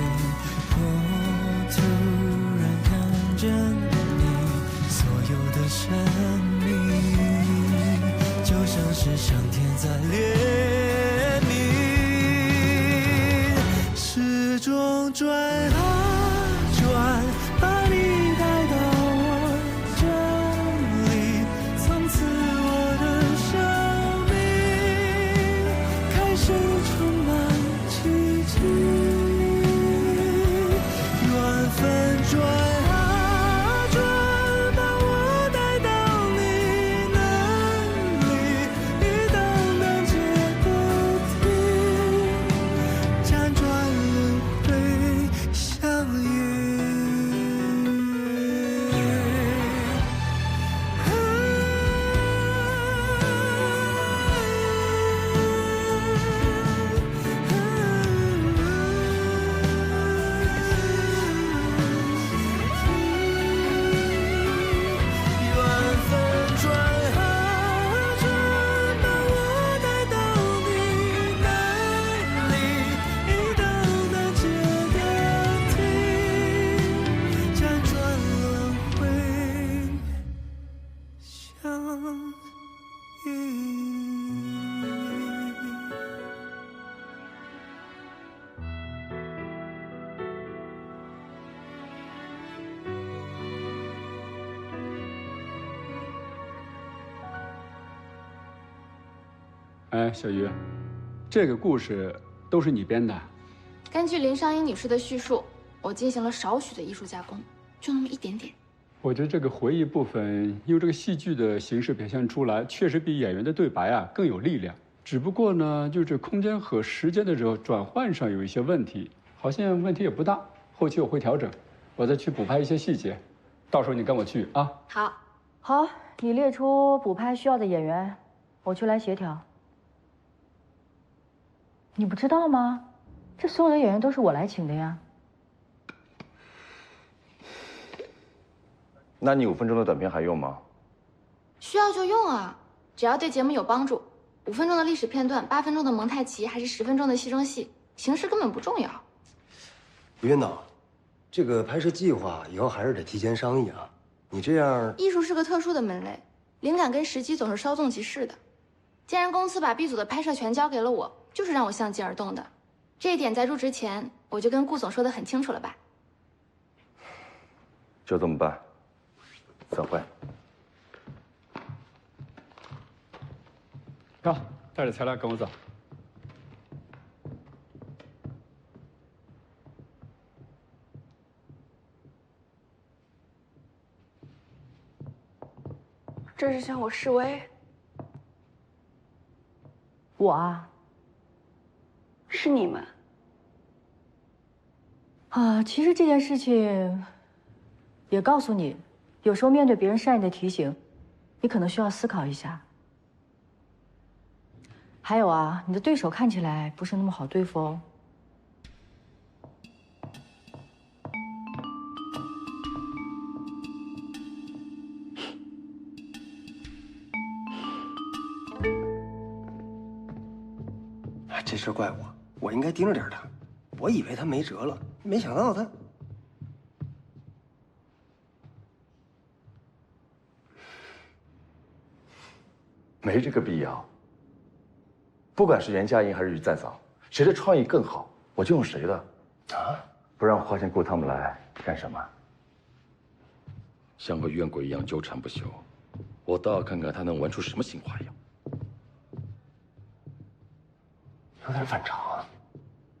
我突然看见你所有的神秘，就像是上天在怜悯。时钟转啊转，把你带到我这里，从此我的生命开始充满奇迹。缘分转啊转，把我带到你那里，一道难解的题，辗转轮回相遇。缘分转啊转，把我带到你那里，一道难解的题，辗转轮回相遇。哎，小鱼，这个故事都是你编的？根据林尚英女士的叙述，我进行了少许的艺术加工，就那么一点点。我觉得这个回忆部分用这个戏剧的形式表现出来，确实比演员的对白啊更有力量。只不过呢，就这空间和时间的转换上有一些问题，好像问题也不大，后期我会调整，我再去补拍一些细节，到时候你跟我去啊。好，好，你列出补拍需要的演员，我去来协调。你不知道吗？这所有的演员都是我来请的呀。那你5分钟的短片还用吗？需要就用啊，只要对节目有帮助。5分钟的历史片段，8分钟的蒙太奇，还是10分钟的戏中戏，形式根本不重要。于编导，这个拍摄计划以后还是得提前商议啊。你这样，艺术是个特殊的门类，灵感跟时机总是稍纵即逝的。既然公司把 B 组的拍摄权交给了我，就是让我相机而动的。这一点在入职前我就跟顾总说得很清楚了吧？就这么办，散会。好，带着材料跟我走。这是向我示威？我啊，是你们啊，其实这件事情也告诉你，有时候面对别人善意的提醒，你可能需要思考一下。还有啊，你的对手看起来不是那么好对付哦。这事怪我应该盯着点他。我以为他没辙了，没想到他……没这个必要。不管是袁佳莹还是于再早，谁的创意更好，我就用谁的。啊！不然花钱雇他们来干什么？像个怨鬼一样纠缠不休，我倒要看看他能玩出什么新花样。有点反常啊。